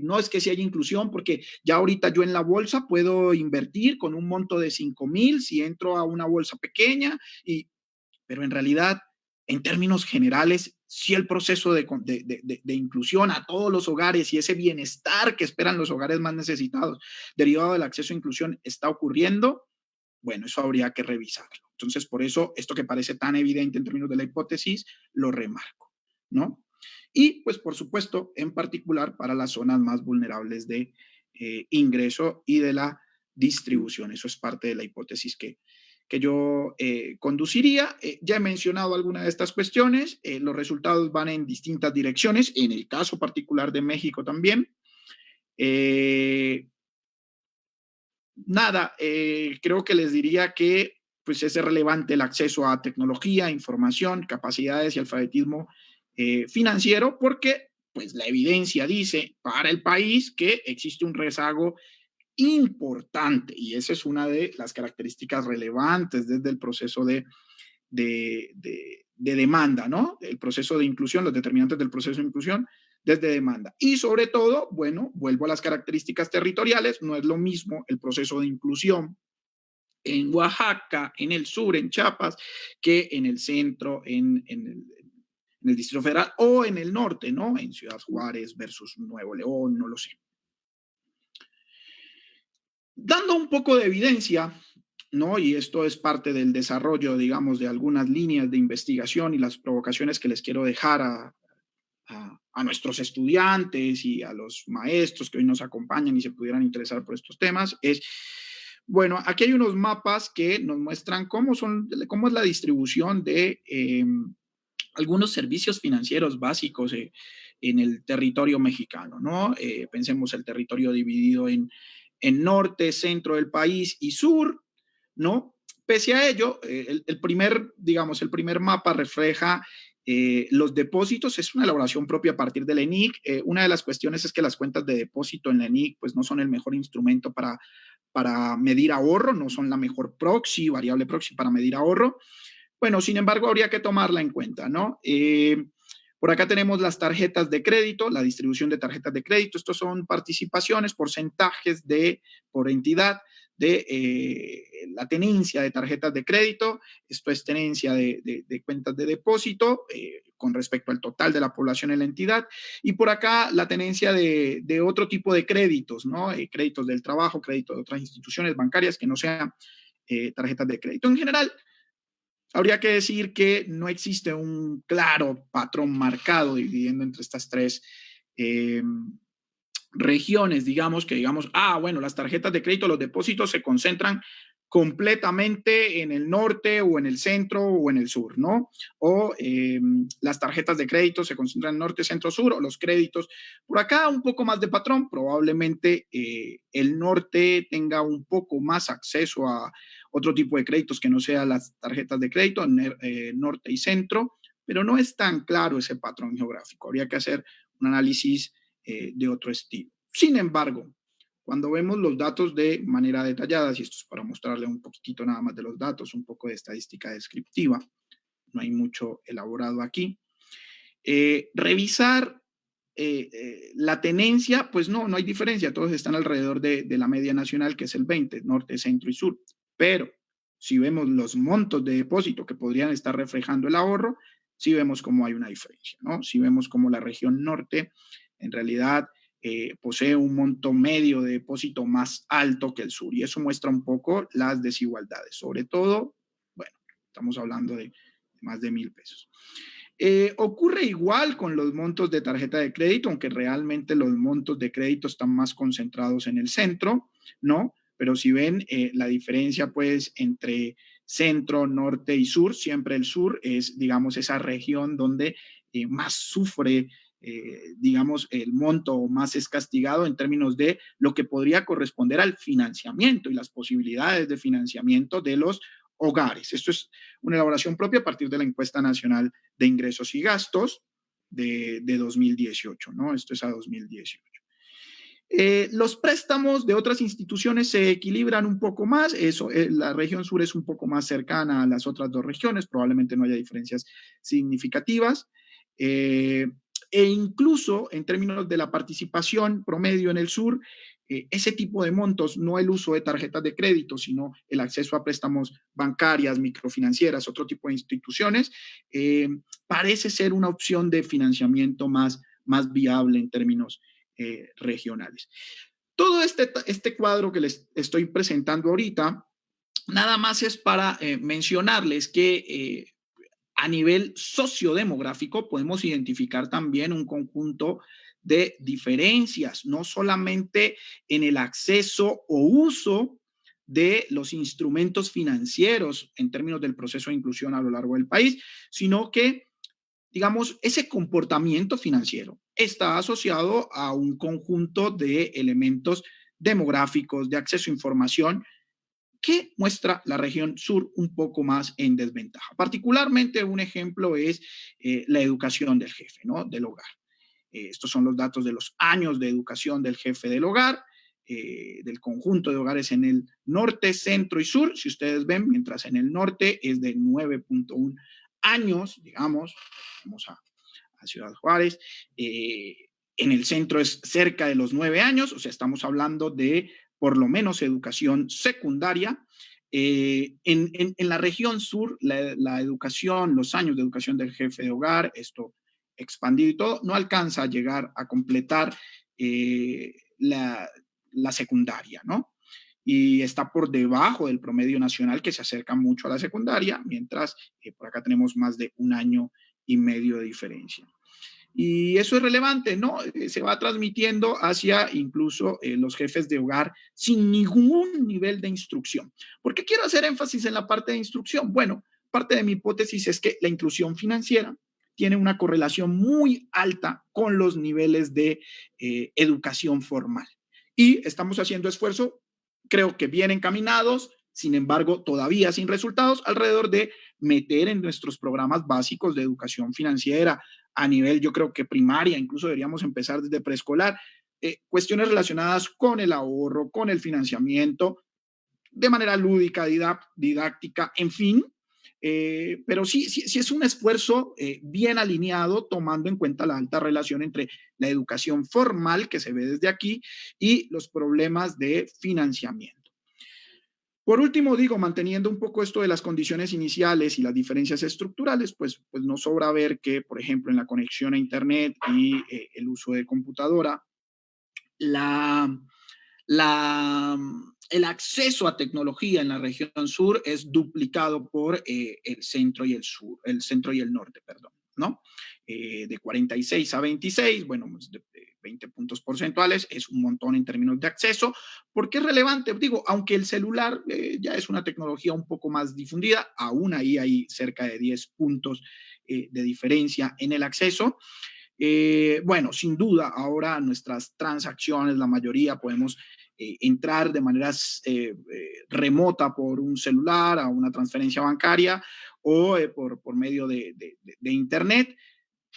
no es que si hay inclusión, porque ya ahorita yo en la bolsa puedo invertir con un monto de 5,000 si entro a una bolsa pequeña, pero en realidad, en términos generales, si el proceso de inclusión a todos los hogares y ese bienestar que esperan los hogares más necesitados derivado del acceso a inclusión está ocurriendo, bueno, eso habría que revisarlo. Entonces, por eso, esto que parece tan evidente en términos de la hipótesis, lo remarco, ¿no? Y, pues, por supuesto, en particular para las zonas más vulnerables de ingreso y de la distribución. Eso es parte de la hipótesis que yo conduciría. Ya he mencionado algunas de estas cuestiones. Los resultados van en distintas direcciones, en el caso particular de México también. Creo que les diría que pues, es relevante el acceso a tecnología, información, capacidades y alfabetismo financiero, porque pues, la evidencia dice para el país que existe un rezago importante y esa es una de las características relevantes desde el proceso de demanda, ¿no? El proceso de inclusión, los determinantes del proceso de inclusión desde demanda. Y sobre todo, bueno, vuelvo a las características territoriales, no es lo mismo el proceso de inclusión en Oaxaca, en el sur, en Chiapas, que en el centro, en el Distrito Federal o en el norte, ¿no? En Ciudad Juárez versus Nuevo León, no lo sé. Dando un poco de evidencia, ¿no? Y esto es parte del desarrollo, digamos, de algunas líneas de investigación y las provocaciones que les quiero dejar a nuestros estudiantes y a los maestros que hoy nos acompañan y se pudieran interesar por estos temas, bueno, aquí hay unos mapas que nos muestran cómo es la distribución de algunos servicios financieros básicos en el territorio mexicano, ¿no? Pensemos el territorio dividido en norte, centro del país y sur, ¿no? Pese a ello, el primer mapa refleja los depósitos, es una elaboración propia a partir del ENIC. Una de las cuestiones es que las cuentas de depósito en la ENIC pues, no son el mejor instrumento para medir ahorro, no son la mejor variable proxy para medir ahorro. Bueno, sin embargo, habría que tomarla en cuenta, ¿no? Por acá tenemos las tarjetas de crédito, la distribución de tarjetas de crédito. Estos son participaciones, porcentajes por entidad de la tenencia de tarjetas de crédito. Esto es tenencia de cuentas de depósito con respecto al total de la población en la entidad. Y por acá la tenencia de otro tipo de créditos, ¿no? Créditos del trabajo, créditos de otras instituciones bancarias que no sean tarjetas de crédito. En general, habría que decir que no existe un claro patrón marcado dividiendo entre estas tres regiones, digamos, bueno, las tarjetas de crédito, los depósitos se concentran completamente en el norte o en el centro o en el sur, ¿no? O las tarjetas de crédito se concentran en norte, centro, sur, o los créditos. Por acá un poco más de patrón, probablemente el norte tenga un poco más acceso a otro tipo de créditos que no sean las tarjetas de crédito, norte y centro, pero no es tan claro ese patrón geográfico. Habría que hacer un análisis de otro estilo. Sin embargo, cuando vemos los datos de manera detallada, y esto es para mostrarle un poquitito nada más de los datos, un poco de estadística descriptiva, no hay mucho elaborado aquí. Revisar la tenencia, pues no hay diferencia, todos están alrededor de la media nacional, que es el 20, norte, centro y sur. Pero si vemos los montos de depósito que podrían estar reflejando el ahorro, sí vemos cómo hay una diferencia, ¿no? Sí vemos cómo la región norte en realidad posee un monto medio de depósito más alto que el sur, y eso muestra un poco las desigualdades. Sobre todo, bueno, estamos hablando de más de 1,000 pesos. Ocurre igual con los montos de tarjeta de crédito, aunque realmente los montos de crédito están más concentrados en el centro, ¿no? Pero si ven la diferencia, pues, entre centro, norte y sur, siempre el sur es, digamos, esa región donde más sufre, digamos, el monto más es castigado en términos de lo que podría corresponder al financiamiento y las posibilidades de financiamiento de los hogares. Esto es una elaboración propia a partir de la encuesta nacional de ingresos y gastos de 2018, ¿no? Esto es a 2018. Los préstamos de otras instituciones se equilibran un poco más. Eso, la región sur es un poco más cercana a las otras dos regiones, probablemente no haya diferencias significativas. E incluso en términos de la participación promedio en el sur, ese tipo de montos, no el uso de tarjetas de crédito, sino el acceso a préstamos bancarias, microfinancieras, otro tipo de instituciones, parece ser una opción de financiamiento más viable en términos regionales. Todo este cuadro que les estoy presentando ahorita, nada más es para mencionarles que a nivel sociodemográfico podemos identificar también un conjunto de diferencias, no solamente en el acceso o uso de los instrumentos financieros en términos del proceso de inclusión a lo largo del país, sino que, digamos, ese comportamiento financiero está asociado a un conjunto de elementos demográficos, de acceso a información, que muestra la región sur un poco más en desventaja. Particularmente un ejemplo es la educación del jefe, ¿no? Del hogar. Estos son los datos de los años de educación del jefe del hogar, del conjunto de hogares en el norte, centro y sur. Si ustedes ven, mientras en el norte es de 9.1 años, digamos, vamos a Ciudad Juárez, en el centro es cerca de los 9 años, o sea, estamos hablando de por lo menos educación secundaria. En la región sur, la educación, los años de educación del jefe de hogar, esto expandido y todo, no alcanza a llegar a completar la secundaria, ¿no? Y está por debajo del promedio nacional, que se acerca mucho a la secundaria, mientras por acá tenemos más de 1,5 años de diferencia. Y eso es relevante, ¿no? Se va transmitiendo hacia incluso los jefes de hogar sin ningún nivel de instrucción. ¿Por qué quiero hacer énfasis en la parte de instrucción? Bueno, parte de mi hipótesis es que la inclusión financiera tiene una correlación muy alta con los niveles de educación formal. Y estamos haciendo esfuerzo, creo que bien encaminados, sin embargo, todavía sin resultados, alrededor de meter en nuestros programas básicos de educación financiera a nivel, yo creo que primaria, incluso deberíamos empezar desde preescolar, cuestiones relacionadas con el ahorro, con el financiamiento, de manera lúdica, didáctica, en fin, pero sí es un esfuerzo bien alineado, tomando en cuenta la alta relación entre la educación formal que se ve desde aquí y los problemas de financiamiento. Por último, digo, manteniendo un poco esto de las condiciones iniciales y las diferencias estructurales, pues no sobra ver que, por ejemplo, en la conexión a Internet y el uso de computadora, el acceso a tecnología en la región sur es duplicado por el centro y el norte, perdón, ¿no? De 46 a 26, bueno, de 20 puntos porcentuales, es un montón en términos de acceso. ¿Por qué es relevante? Digo, aunque el celular ya es una tecnología un poco más difundida, aún ahí hay cerca de 10 puntos de diferencia en el acceso. Bueno, sin duda, ahora nuestras transacciones, la mayoría podemos entrar de manera remota por un celular a una transferencia bancaria o por medio de Internet,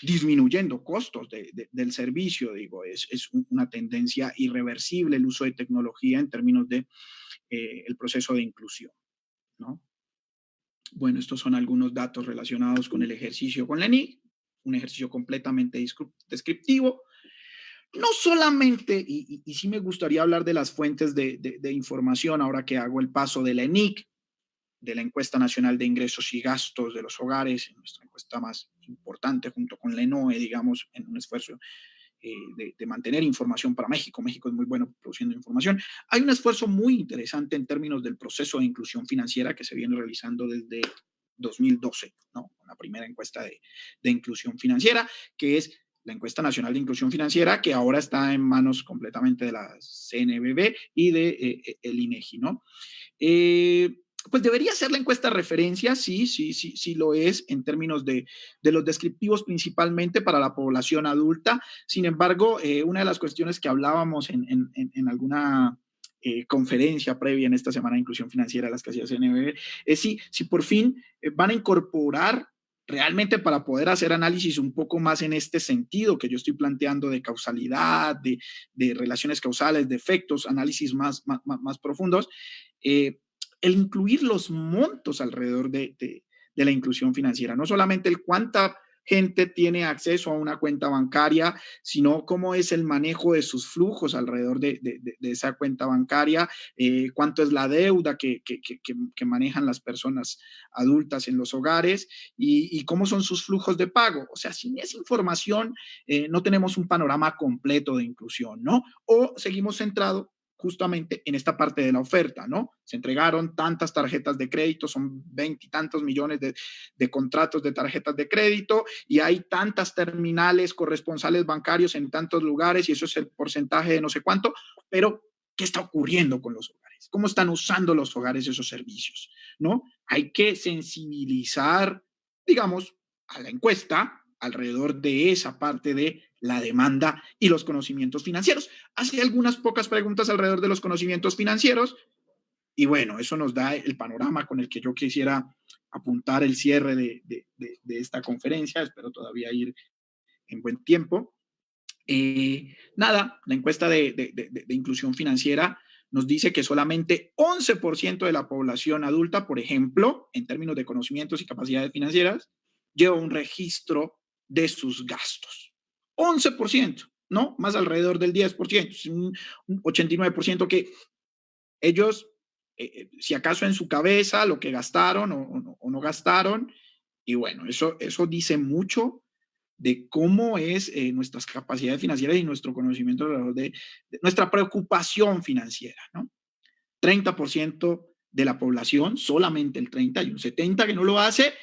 disminuyendo costos del servicio. Digo, es una tendencia irreversible el uso de tecnología en términos de el proceso de inclusión, ¿no? Bueno, estos son algunos datos relacionados con el ejercicio con la ENIC, un ejercicio completamente descriptivo. No solamente, y sí me gustaría hablar de las fuentes de información ahora que hago el paso de la ENIC, de la Encuesta Nacional de Ingresos y Gastos de los Hogares, nuestra encuesta más importante junto con la ENOE, digamos, en un esfuerzo de mantener información para México. México es muy bueno produciendo información. Hay un esfuerzo muy interesante en términos del proceso de inclusión financiera que se viene realizando desde 2012, ¿no? La primera encuesta de inclusión financiera, que es la encuesta nacional de inclusión financiera, que ahora está en manos completamente de la CNBV y de el INEGI, ¿no? Pues debería ser la encuesta referencia, sí lo es en términos de los descriptivos principalmente para la población adulta. Sin embargo, una de las cuestiones que hablábamos en alguna conferencia previa en esta semana de inclusión financiera a las que hacía CNBV es si por fin van a incorporar realmente para poder hacer análisis un poco más en este sentido que yo estoy planteando de causalidad, de relaciones causales, de efectos, análisis más profundos, el incluir los montos alrededor de la inclusión financiera, no solamente el cuánta gente tiene acceso a una cuenta bancaria, sino cómo es el manejo de sus flujos alrededor de esa cuenta bancaria, cuánto es la deuda que manejan las personas adultas en los hogares y cómo son sus flujos de pago. O sea, sin esa información no tenemos un panorama completo de inclusión, ¿no? O seguimos centrados justamente en esta parte de la oferta, ¿no? Se entregaron tantas tarjetas de crédito, son 20 y tantos millones de contratos de tarjetas de crédito y hay tantas terminales corresponsales bancarios en tantos lugares y eso es el porcentaje de no sé cuánto, pero ¿qué está ocurriendo con los hogares? ¿Cómo están usando los hogares esos servicios? ¿No? Hay que sensibilizar, digamos, a la encuesta alrededor de esa parte de la demanda y los conocimientos financieros. Hace algunas pocas preguntas alrededor de los conocimientos financieros y bueno, eso nos da el panorama con el que yo quisiera apuntar el cierre de esta conferencia. Espero todavía ir en buen tiempo. La encuesta de inclusión financiera nos dice que solamente 11% de la población adulta, por ejemplo, en términos de conocimientos y capacidades financieras, lleva un registro de sus gastos. 11%, ¿no? Más alrededor del 10%, un 89% que ellos, si acaso en su cabeza, lo que gastaron o no gastaron, y bueno, eso dice mucho de cómo es nuestras capacidades financieras y nuestro conocimiento alrededor de nuestra preocupación financiera, ¿no? 30% de la población, solamente el 30 y un 70% que no lo hace,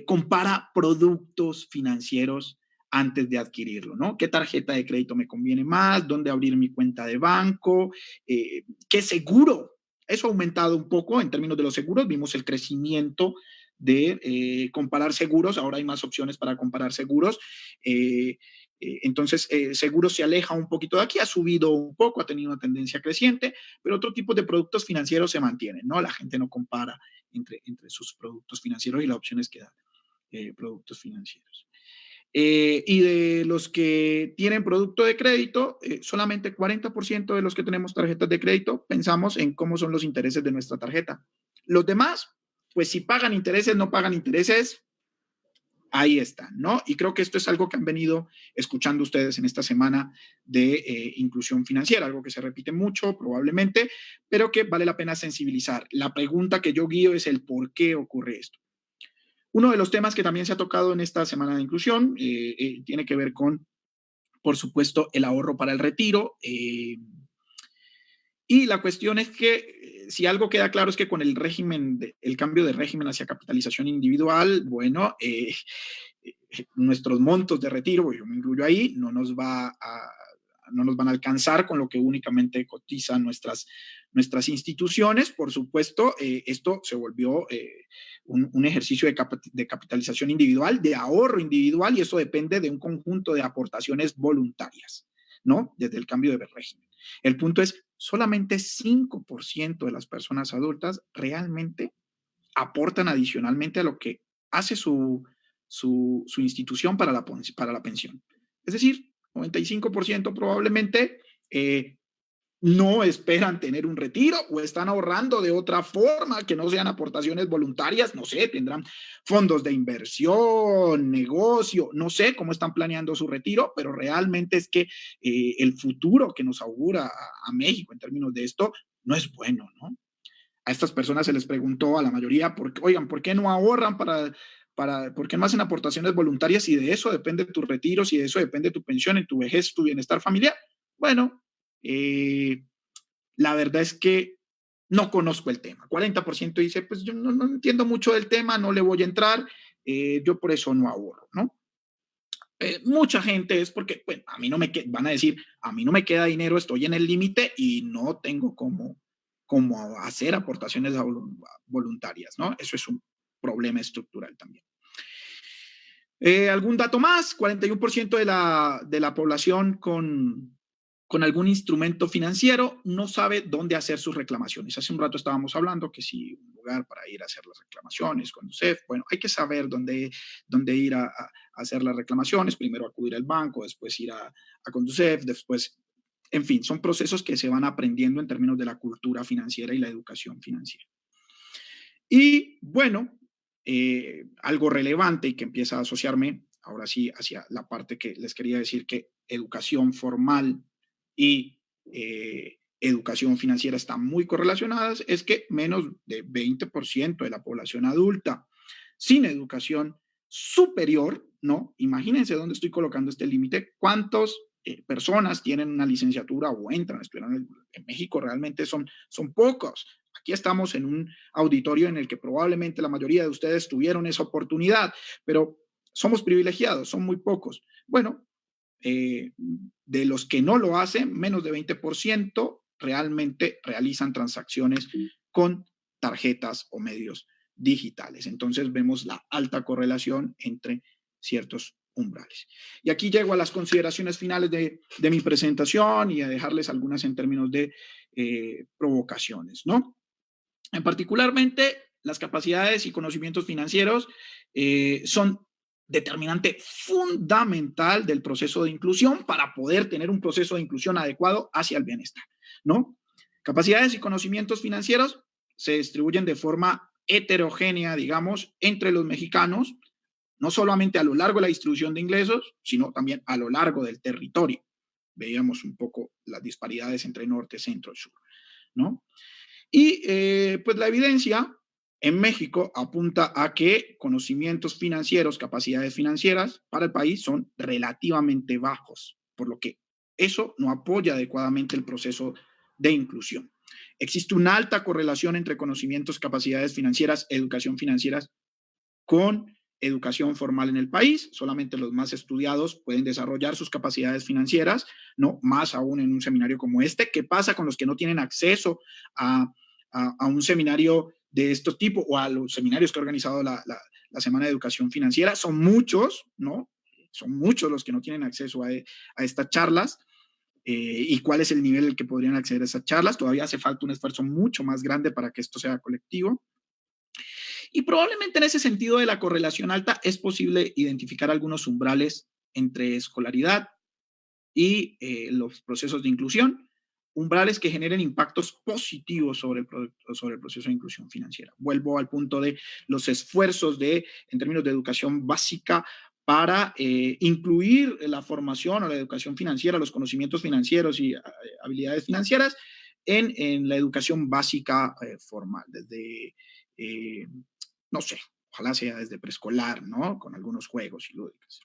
compara productos financieros antes de adquirirlo, ¿no? ¿Qué tarjeta de crédito me conviene más? ¿Dónde abrir mi cuenta de banco? ¿Qué seguro? Eso ha aumentado un poco en términos de los seguros. Vimos el crecimiento de comparar seguros. Ahora hay más opciones para comparar seguros. Entonces, seguros se aleja un poquito de aquí, ha subido un poco, ha tenido una tendencia creciente, pero otro tipo de productos financieros se mantienen, ¿no? La gente no compara entre sus productos financieros y las opciones que dan productos financieros. Y de los que tienen producto de crédito, solamente 40% de los que tenemos tarjetas de crédito pensamos en cómo son los intereses de nuestra tarjeta. Los demás, pues si pagan intereses, no pagan intereses, ahí están, ¿no? Y creo que esto es algo que han venido escuchando ustedes en esta semana de inclusión financiera, algo que se repite mucho probablemente, pero que vale la pena sensibilizar. La pregunta que yo guío es el por qué ocurre esto. Uno de los temas que también se ha tocado en esta semana de inclusión tiene que ver con, por supuesto, el ahorro para el retiro. Y la cuestión es que si algo queda claro es que con el régimen, el cambio de régimen hacia capitalización individual, bueno, nuestros montos de retiro, yo me incluyo ahí, no nos van a alcanzar con lo que únicamente cotizan nuestras instituciones. Por supuesto, esto se volvió un ejercicio de capitalización individual, de ahorro individual, y eso depende de un conjunto de aportaciones voluntarias, ¿no? Desde el cambio de régimen. El punto es, solamente 5% de las personas adultas realmente aportan adicionalmente a lo que hace su institución para la pensión. Es decir, 95% probablemente no esperan tener un retiro o están ahorrando de otra forma que no sean aportaciones voluntarias, no sé, tendrán fondos de inversión, negocio, no sé cómo están planeando su retiro, pero realmente es que el futuro que nos augura a México en términos de esto no es bueno, ¿no? A estas personas se les preguntó a la mayoría, oigan, ¿por qué no ahorran ¿por qué no hacen aportaciones voluntarias si de eso depende tu retiro, si de eso depende tu pensión, en tu vejez, tu bienestar familiar? Bueno, la verdad es que no conozco el tema. 40% dice, pues yo no entiendo mucho del tema, no le voy a entrar, yo por eso no ahorro, ¿no? Mucha gente es porque, bueno, a mí no me van a decir, a mí no me queda dinero, estoy en el límite y no tengo cómo hacer aportaciones voluntarias, ¿no? Eso es un problema estructural también. ¿Algún dato más? 41% de la población con algún instrumento financiero no sabe dónde hacer sus reclamaciones. Hace un rato estábamos hablando que si un lugar para ir a hacer las reclamaciones con UCEF, bueno, hay que saber dónde ir a hacer las reclamaciones, primero acudir al banco, después ir a Conducef, después, en fin, son procesos que se van aprendiendo en términos de la cultura financiera y la educación financiera. Y bueno, algo relevante y que empieza a asociarme ahora sí hacia la parte que les quería decir, que educación formal y educación financiera están muy correlacionadas, es que menos de 20% de la población adulta sin educación superior, ¿no? Imagínense dónde estoy colocando este límite, cuántas personas tienen una licenciatura o entran a estudiar en México, realmente son pocos. Aquí estamos en un auditorio en el que probablemente la mayoría de ustedes tuvieron esa oportunidad, pero somos privilegiados, son muy pocos. Bueno, de los que no lo hacen, menos de 20% realmente realizan transacciones con tarjetas o medios digitales. Entonces vemos la alta correlación entre ciertos umbrales. Y aquí llego a las consideraciones finales de mi presentación y a dejarles algunas en términos de provocaciones, ¿no? En particularmente, las capacidades y conocimientos financieros son determinante fundamental del proceso de inclusión para poder tener un proceso de inclusión adecuado hacia el bienestar, ¿no? Capacidades y conocimientos financieros se distribuyen de forma heterogénea, digamos, entre los mexicanos, no solamente a lo largo de la distribución de ingresos, sino también a lo largo del territorio. Veíamos un poco las disparidades entre norte, centro y sur, ¿no? Y pues la evidencia en México apunta a que conocimientos financieros, capacidades financieras para el país son relativamente bajos, por lo que eso no apoya adecuadamente el proceso de inclusión. Existe una alta correlación entre conocimientos, capacidades financieras, educación financiera con educación formal en el país. Solamente los más estudiados pueden desarrollar sus capacidades financieras, no más aún en un seminario como este. ¿Qué pasa con los que no tienen acceso a un seminario de estos tipos o a los seminarios que ha organizado la Semana de Educación Financiera? Son muchos, ¿no? Son muchos los que no tienen acceso a estas charlas. ¿Y cuál es el nivel al que podrían acceder a esas charlas? Todavía hace falta un esfuerzo mucho más grande para que esto sea colectivo. Y probablemente en ese sentido de la correlación alta es posible identificar algunos umbrales entre escolaridad y los procesos de inclusión, umbrales que generen impactos positivos sobre el proceso de inclusión financiera. Vuelvo al punto de los esfuerzos en términos de educación básica para incluir la formación o la educación financiera, los conocimientos financieros y habilidades financieras en la educación básica formal, desde no sé, ojalá sea desde preescolar, ¿no? Con algunos juegos y lúdicas.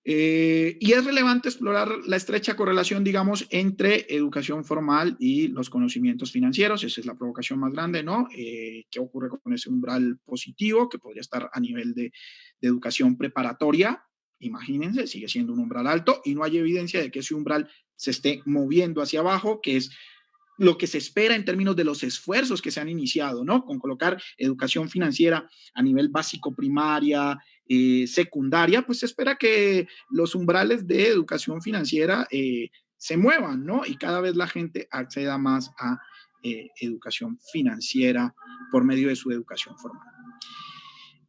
Y es relevante explorar la estrecha correlación, digamos, entre educación formal y los conocimientos financieros. Esa es la provocación más grande, ¿no? ¿Qué ocurre con ese umbral positivo que podría estar a nivel de educación preparatoria? Imagínense, sigue siendo un umbral alto y no hay evidencia de que ese umbral se esté moviendo hacia abajo, que es lo que se espera en términos de los esfuerzos que se han iniciado, ¿no? Con colocar educación financiera a nivel básico, primaria, secundaria, pues se espera que los umbrales de educación financiera se muevan, ¿no? Y cada vez la gente acceda más a educación financiera por medio de su educación formal.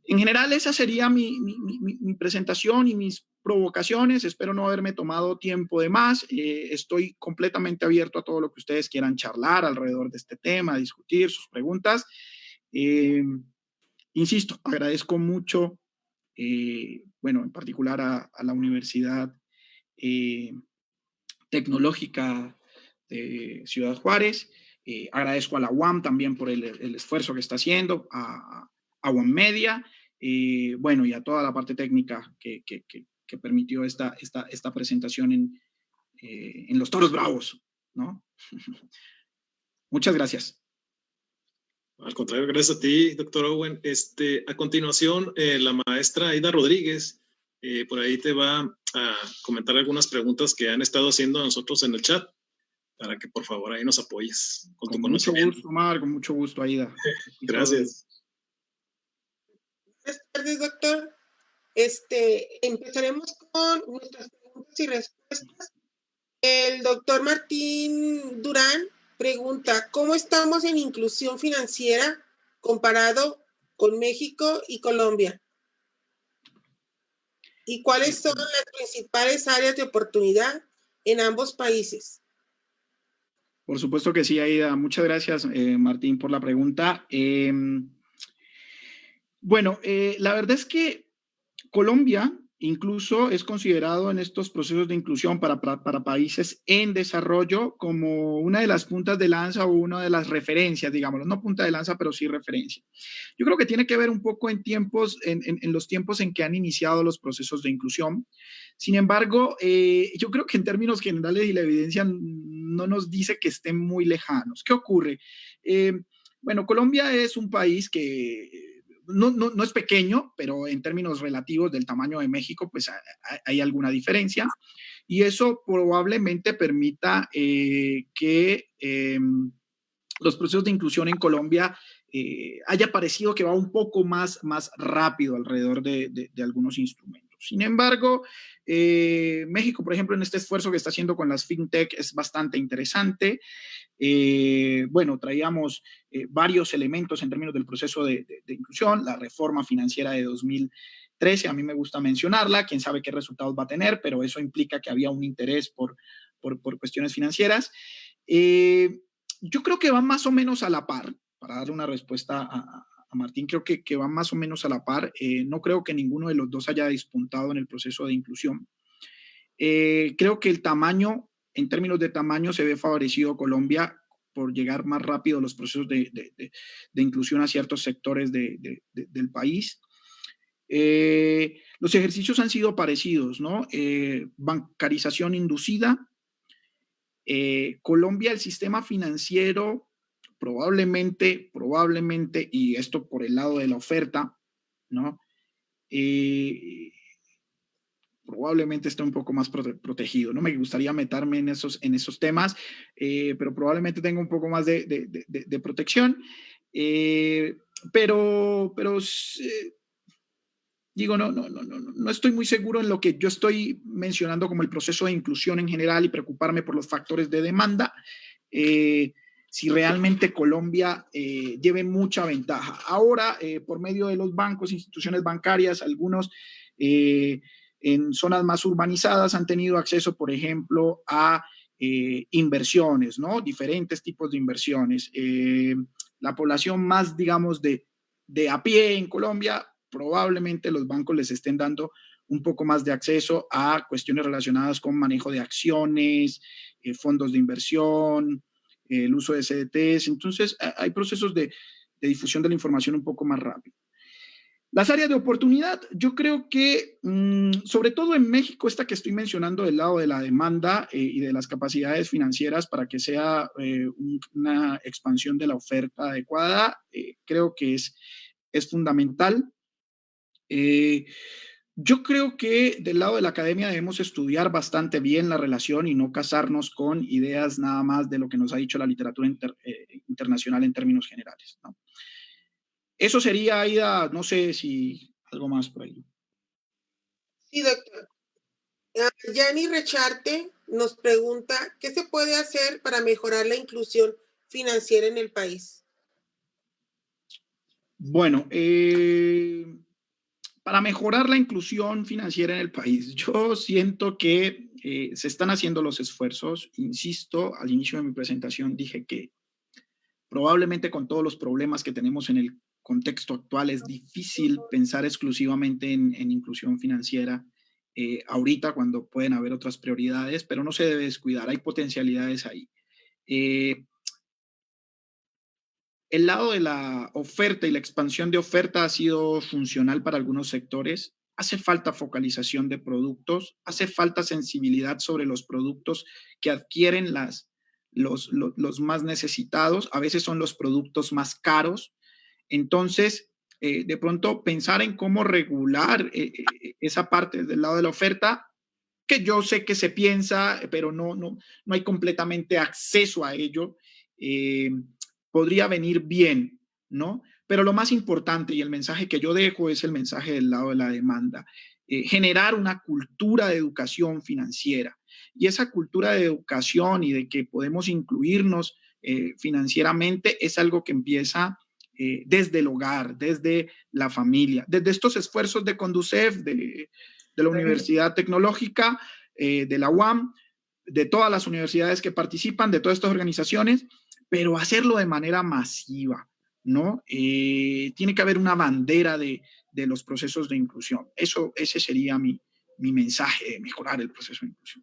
En general, esa sería mi presentación y mis provocaciones. Espero no haberme tomado tiempo de más. Estoy completamente abierto a todo lo que ustedes quieran charlar alrededor de este tema, discutir sus preguntas. Insisto, agradezco mucho, bueno, en particular a la Universidad Tecnológica de Ciudad Juárez. Agradezco a la UAM también por el esfuerzo que está haciendo, a UAM Media. bueno, y a toda la parte técnica que permitió esta presentación en los Toros Bravos, ¿no? Muchas gracias. Al contrario, gracias a ti, doctor Owen. A continuación, la maestra Aida Rodríguez, por ahí te va a comentar algunas preguntas que han estado haciendo a nosotros en el chat, para que por favor ahí nos apoyes con tu conocimiento. Mucho gusto, Omar, con mucho gusto, Aida. Gracias. Buenas tardes, doctor. Empezaremos con nuestras preguntas y respuestas. El doctor Martín Durán pregunta, ¿cómo estamos en inclusión financiera comparado con México y Colombia? ¿Y cuáles son las principales áreas de oportunidad en ambos países? Por supuesto que sí, Aida. Muchas gracias, Martín, por la pregunta. Bueno, la verdad es que Colombia incluso es considerado en estos procesos de inclusión para países en desarrollo como una de las puntas de lanza o una de las referencias, digámoslo, no punta de lanza, pero sí referencia. Yo creo que tiene que ver un poco en los tiempos en que han iniciado los procesos de inclusión. Sin embargo, yo creo que en términos generales y la evidencia no nos dice que estén muy lejanos. ¿Qué ocurre? Bueno, Colombia es un país que no es pequeño, pero en términos relativos del tamaño de México, pues hay alguna diferencia. Y eso probablemente permita que los procesos de inclusión en Colombia haya parecido que va un poco más rápido alrededor de algunos instrumentos. Sin embargo, México, por ejemplo, en este esfuerzo que está haciendo con las fintech es bastante interesante. Bueno, traíamos varios elementos en términos del proceso de inclusión, la reforma financiera de 2013, a mí me gusta mencionarla, quién sabe qué resultados va a tener, pero eso implica que había un interés por cuestiones financieras. Yo creo que van más o menos a la par, para darle una respuesta a Martín, creo que van más o menos a la par. No creo que ninguno de los dos haya despuntado en el proceso de inclusión. Creo que el tamaño, en términos de tamaño, se ve favorecido Colombia por llegar más rápido a los procesos de inclusión a ciertos sectores del país. Los ejercicios han sido parecidos, ¿no? Bancarización inducida. Colombia, el sistema financiero, probablemente, y esto por el lado de la oferta, ¿no? Probablemente está un poco más protegido. No me gustaría meterme en esos temas, pero probablemente tenga un poco más de protección. Pero digo, no estoy muy seguro en lo que yo estoy mencionando como el proceso de inclusión en general y preocuparme por los factores de demanda. Si realmente Colombia lleve mucha ventaja. Ahora, por medio de los bancos, instituciones bancarias, algunos en zonas más urbanizadas han tenido acceso, por ejemplo, a inversiones, ¿no? Diferentes tipos de inversiones. La población más, digamos, de a pie en Colombia, probablemente los bancos les estén dando un poco más de acceso a cuestiones relacionadas con manejo de acciones, fondos de inversión, el uso de CDTs. Entonces, hay procesos de difusión de la información un poco más rápido. Las áreas de oportunidad, yo creo que, sobre todo en México, esta que estoy mencionando del lado de la demanda y de las capacidades financieras para que sea una expansión de la oferta adecuada, creo que es fundamental. Yo creo que del lado de la academia debemos estudiar bastante bien la relación y no casarnos con ideas nada más de lo que nos ha dicho la literatura internacional en términos generales, ¿no? Eso sería, Aida, no sé si algo más por ahí. Sí, doctor. Yanni Recharte nos pregunta, ¿qué se puede hacer para mejorar la inclusión financiera en el país? Bueno, para mejorar la inclusión financiera en el país, yo siento que se están haciendo los esfuerzos. Insisto, al inicio de mi presentación dije que probablemente con todos los problemas que tenemos en el contexto actual es difícil pensar exclusivamente en inclusión financiera ahorita cuando pueden haber otras prioridades, pero no se debe descuidar, hay potencialidades ahí. el lado de la oferta y la expansión de oferta ha sido funcional para algunos sectores. Hace falta focalización de productos, hace falta sensibilidad sobre los productos que adquieren los más necesitados. A veces son los productos más caros. Entonces, de pronto pensar en cómo regular esa parte del lado de la oferta, que yo sé que se piensa, pero no hay completamente acceso a ello, podría venir bien, ¿no? Pero lo más importante y el mensaje que yo dejo es el mensaje del lado de la demanda. Generar una cultura de educación financiera. Y esa cultura de educación y de que podemos incluirnos financieramente es algo que empieza desde el hogar, desde la familia, desde estos esfuerzos de Conducef, de la Universidad Tecnológica, de la UAM, de todas las universidades que participan, de todas estas organizaciones, pero hacerlo de manera masiva, ¿no? Tiene que haber una bandera de los procesos de inclusión. Ese sería mi mensaje de mejorar el proceso de inclusión.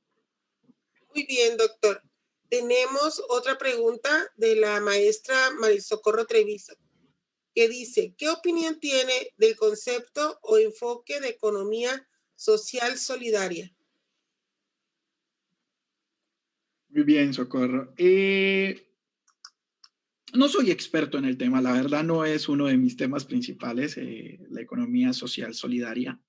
Muy bien, doctor. Tenemos otra pregunta de la maestra Marisocorro Treviso, que dice, ¿qué opinión tiene del concepto o enfoque de economía social solidaria? Muy bien, Socorro. No soy experto en el tema, la verdad no es uno de mis temas principales, la economía social solidaria,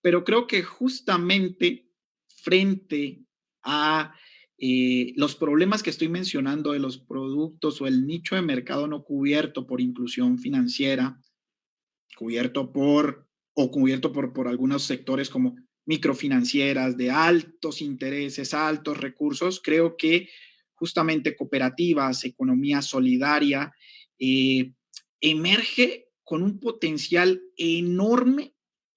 pero creo que justamente frente a los problemas que estoy mencionando de los productos o el nicho de mercado no cubierto por inclusión financiera, cubierto por algunos sectores como microfinancieras de altos intereses, altos recursos, creo que justamente cooperativas, economía solidaria, emerge con un potencial enorme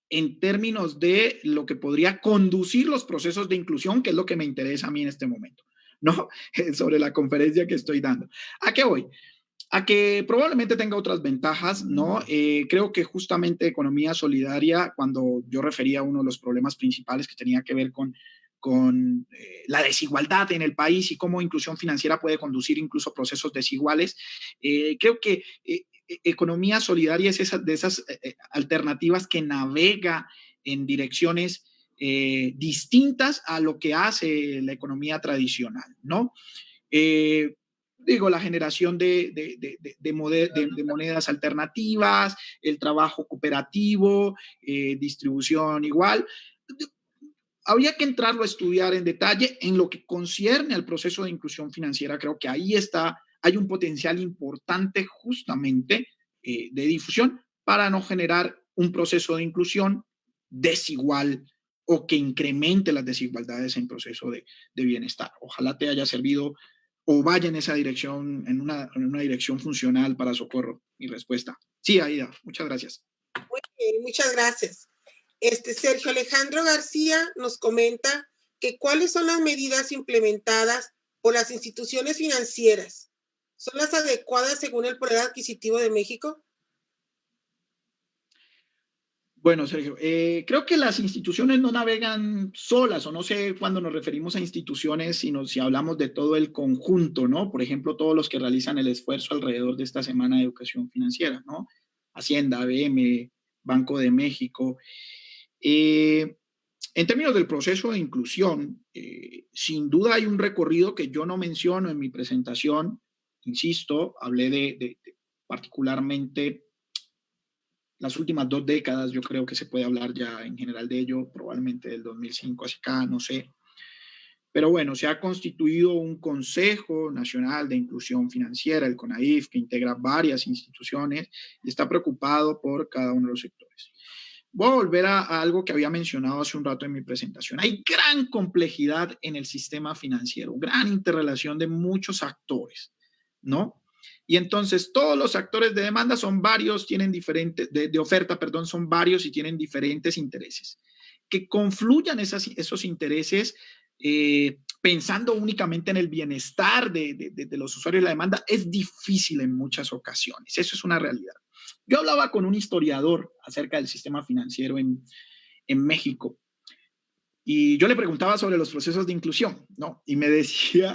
en términos de lo que podría conducir los procesos de inclusión, que es lo que me interesa a mí en este momento, ¿no? Sobre la conferencia que estoy dando. ¿A qué voy? A que probablemente tenga otras ventajas, ¿no? Creo que justamente economía solidaria, cuando yo refería a uno de los problemas principales que tenía que ver con la desigualdad en el país y cómo inclusión financiera puede conducir incluso procesos desiguales, creo que economía solidaria es de esas alternativas que navega en direcciones distintas a lo que hace la economía tradicional, ¿no? Digo, la generación de monedas alternativas, el trabajo cooperativo, distribución igual. Habría que entrarlo a estudiar en detalle en lo que concierne al proceso de inclusión financiera. Creo que ahí hay un potencial importante justamente de difusión para no generar un proceso de inclusión desigual o que incremente las desigualdades en proceso de bienestar. Ojalá te haya servido o vaya en esa dirección, en una dirección funcional para Socorro. Mi respuesta. Sí, Aida, muchas gracias. Muy bien, muchas gracias. Sergio Alejandro García nos comenta que cuáles son las medidas implementadas por las instituciones financieras. ¿Son las adecuadas según el poder adquisitivo de México? Bueno, Sergio, creo que las instituciones no navegan solas, o no sé cuando nos referimos a instituciones, sino si hablamos de todo el conjunto, ¿no? Por ejemplo, todos los que realizan el esfuerzo alrededor de esta Semana de Educación Financiera, ¿no? Hacienda, ABM, Banco de México. En términos del proceso de inclusión, sin duda hay un recorrido que yo no menciono en mi presentación. Insisto, hablé de particularmente las últimas 2 décadas. Yo creo que se puede hablar ya en general de ello, probablemente del 2005 hacia acá, no sé. Pero bueno, se ha constituido un Consejo Nacional de Inclusión Financiera, el CONAIF, que integra varias instituciones y está preocupado por cada uno de los sectores. Voy a volver a algo que había mencionado hace un rato en mi presentación. Hay gran complejidad en el sistema financiero, gran interrelación de muchos actores, ¿no? Y entonces todos los actores de demanda son varios, tienen diferentes, de oferta, perdón, son varios y tienen diferentes intereses. Que confluyan esos intereses pensando únicamente en el bienestar de los usuarios de la demanda es difícil en muchas ocasiones. Eso es una realidad. Yo hablaba con un historiador acerca del sistema financiero en México y yo le preguntaba sobre los procesos de inclusión, ¿no? Y me decía,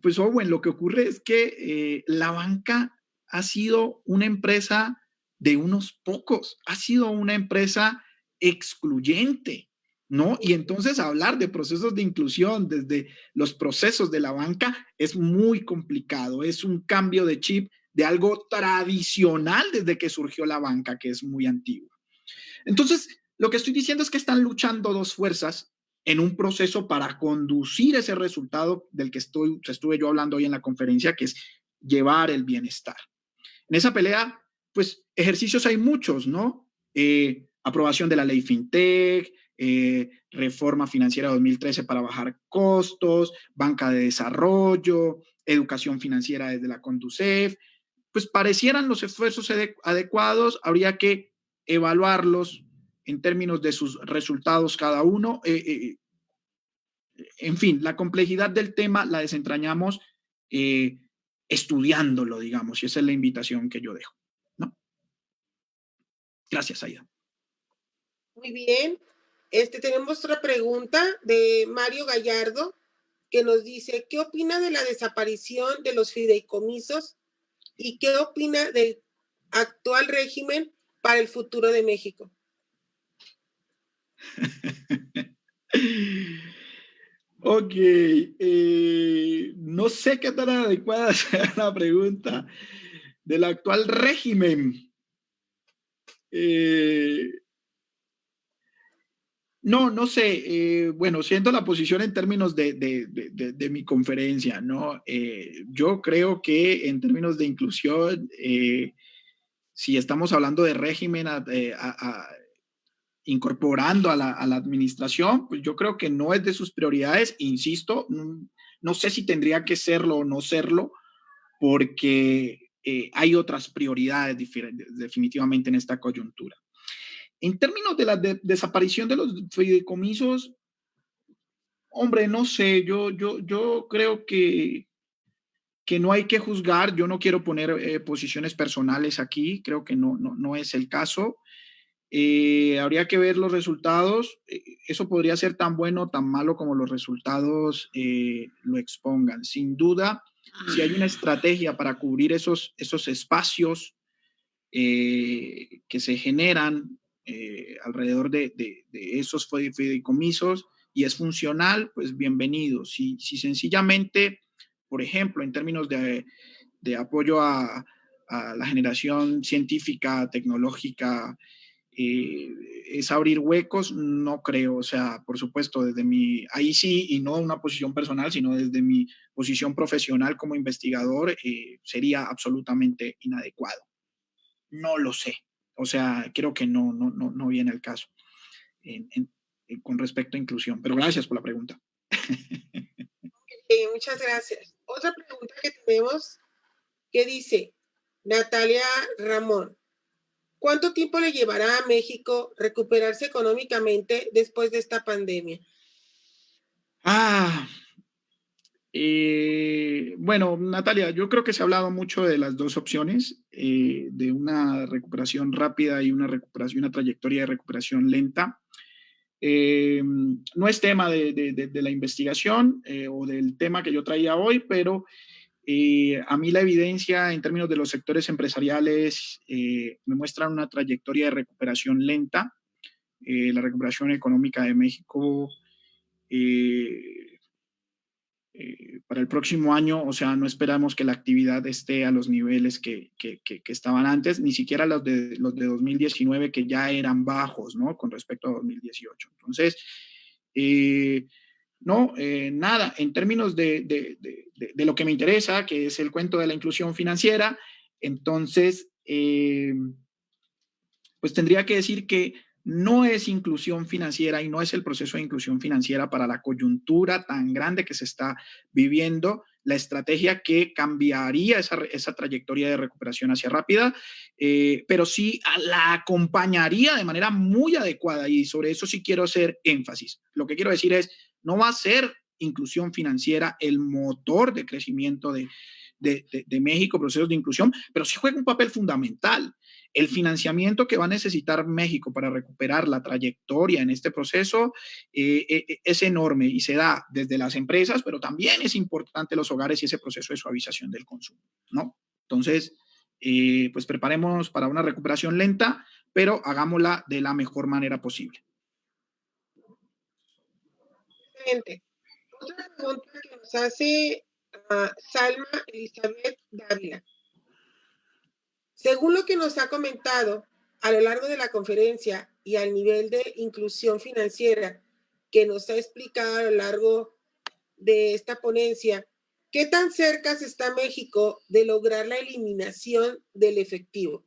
pues Owen, lo que ocurre es que la banca ha sido una empresa de unos pocos, ha sido una empresa excluyente, ¿no? Y entonces hablar de procesos de inclusión desde los procesos de la banca es muy complicado, es un cambio de chip de algo tradicional desde que surgió la banca, que es muy antiguo. Entonces, lo que estoy diciendo es que están luchando dos fuerzas en un proceso para conducir ese resultado del que estuve yo hablando hoy en la conferencia, que es llevar el bienestar. En esa pelea, pues ejercicios hay muchos, ¿no? Aprobación de la ley FinTech, reforma financiera 2013 para bajar costos, banca de desarrollo, educación financiera desde la Conducef. Pues parecieran los esfuerzos adecuados, habría que evaluarlos en términos de sus resultados cada uno. En fin, la complejidad del tema la desentrañamos estudiándolo, digamos, y esa es la invitación que yo dejo, ¿no? Gracias, Aida. Muy bien. Tenemos otra pregunta de Mario Gallardo, que nos dice, ¿qué opina de la desaparición de los fideicomisos y qué opina del actual régimen para el futuro de México? Ok, no sé qué tan adecuada sea la pregunta del actual régimen. No sé. Bueno, siento la posición en términos de mi conferencia, ¿no? Yo creo que en términos de inclusión, si estamos hablando de régimen incorporando a la administración, pues yo creo que no es de sus prioridades, insisto, no sé si tendría que serlo o no serlo, porque hay otras prioridades definitivamente en esta coyuntura. En términos de la desaparición de los fideicomisos, hombre, no sé, yo creo que no hay que juzgar, yo no quiero poner posiciones personales aquí, creo que no es el caso. Habría que ver los resultados, eso podría ser tan bueno o tan malo como los resultados lo expongan. Sin duda, si hay una estrategia para cubrir esos espacios que se generan alrededor de esos fideicomisos y es funcional, pues bienvenido. Si sencillamente, por ejemplo, en términos de apoyo a la generación científica, tecnológica, es abrir huecos, no creo. O sea, por supuesto, ahí sí, y no una posición personal, sino desde mi posición profesional como investigador, sería absolutamente inadecuado. No lo sé. O sea, creo que no viene el caso con respecto a inclusión. Pero gracias por la pregunta. Muchas gracias. Otra pregunta que tenemos que dice Natalia Ramón, ¿cuánto tiempo le llevará a México recuperarse económicamente después de esta pandemia? Bueno, Natalia, yo creo que se ha hablado mucho de las dos opciones, de una recuperación rápida y una trayectoria de recuperación lenta. No es tema de la investigación o del tema que yo traía hoy, pero a mí la evidencia en términos de los sectores empresariales me muestra una trayectoria de recuperación lenta. La recuperación económica de México para el próximo año, o sea, no esperamos que la actividad esté a los niveles que estaban antes, ni siquiera los de 2019, que ya bajos, ¿no? Con respecto a 2018. Entonces, nada, en términos de lo que me interesa, que es el cuento de la inclusión financiera, entonces, pues tendría que decir que no es inclusión financiera y no es el proceso de inclusión financiera para la coyuntura tan grande que se está viviendo, la estrategia que cambiaría esa trayectoria de recuperación hacia rápida, pero sí la acompañaría de manera muy adecuada, y sobre eso sí quiero hacer énfasis. Lo que quiero decir es, no va a ser inclusión financiera el motor de crecimiento de México, procesos de inclusión, pero sí juega un papel fundamental. El financiamiento que va a necesitar México para recuperar la trayectoria en este proceso es enorme y se da desde las empresas, pero también es importante los hogares y ese proceso de suavización del consumo, ¿no? Entonces, pues preparémonos para una recuperación lenta, pero hagámosla de la mejor manera posible. Excelente. Otra pregunta que nos hace Salma Elizabeth Dávila. Según lo que nos ha comentado a lo largo de la conferencia y al nivel de inclusión financiera que nos ha explicado a lo largo de esta ponencia, ¿qué tan cerca está México de lograr la eliminación del efectivo?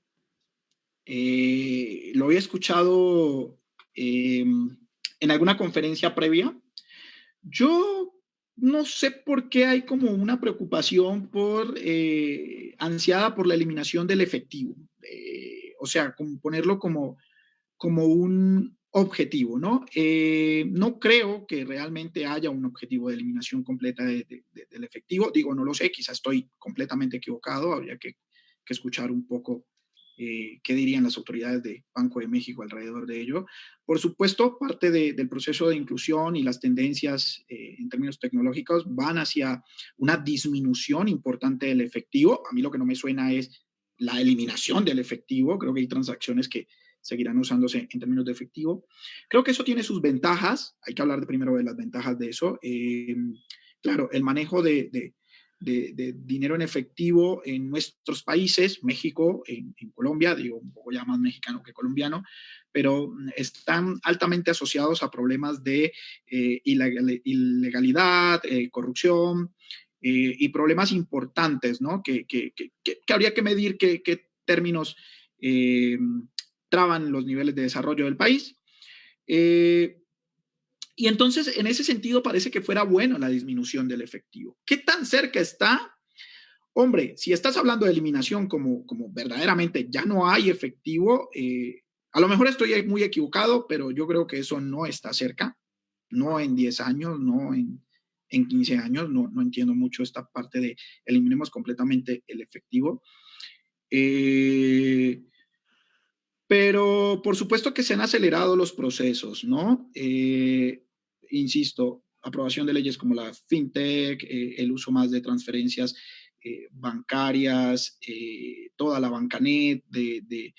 Lo he escuchado en alguna conferencia previa. Yo no sé por qué hay como una preocupación ansiada por la eliminación del efectivo. O sea, como ponerlo como un objetivo, ¿no? No creo que realmente haya un objetivo de eliminación completa del efectivo. Digo, no lo sé, quizás estoy completamente equivocado. Habría que escuchar un poco qué dirían las autoridades de Banco de México alrededor de ello. Por supuesto, parte del proceso de inclusión y las tendencias en términos tecnológicos van hacia una disminución importante del efectivo. A mí lo que no me suena es la eliminación del efectivo. Creo que hay transacciones que seguirán usándose en términos de efectivo. Creo que eso tiene sus ventajas. Hay que hablar primero de las ventajas de eso. Claro, el manejo de dinero en efectivo en nuestros países, México, en Colombia, digo un poco ya más mexicano que colombiano, pero están altamente asociados a problemas de ilegalidad, corrupción y problemas importantes, ¿no? Que habría que medir qué términos traban los niveles de desarrollo del país. Y entonces, en ese sentido, parece que fuera bueno la disminución del efectivo. ¿Qué tan cerca está? Hombre, si estás hablando de eliminación como verdaderamente ya no hay efectivo, a lo mejor estoy muy equivocado, pero yo creo que eso no está cerca. No en 10 años, no en 15 años. No entiendo mucho esta parte de eliminemos completamente el efectivo. Pero por supuesto que se han acelerado los procesos, ¿no? Insisto, aprobación de leyes como la FinTech, el uso más de transferencias bancarias, toda la Bancanet del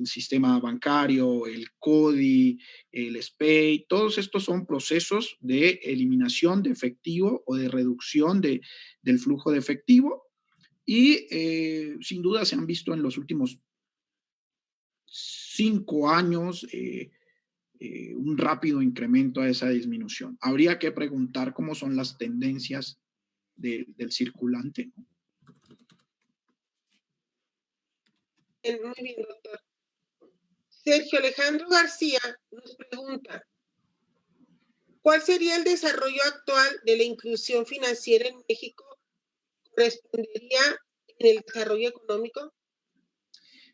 sistema bancario, el CODI, el SPEI, todos estos son procesos de eliminación de efectivo o de reducción del flujo de efectivo y sin duda se han visto en los últimos 5 años un rápido incremento a esa disminución. Habría que preguntar cómo son las tendencias del circulante. Muy bien, doctor. Sergio Alejandro García nos pregunta, ¿cuál sería el desarrollo actual de la inclusión financiera en México? ¿Correspondería en el desarrollo económico?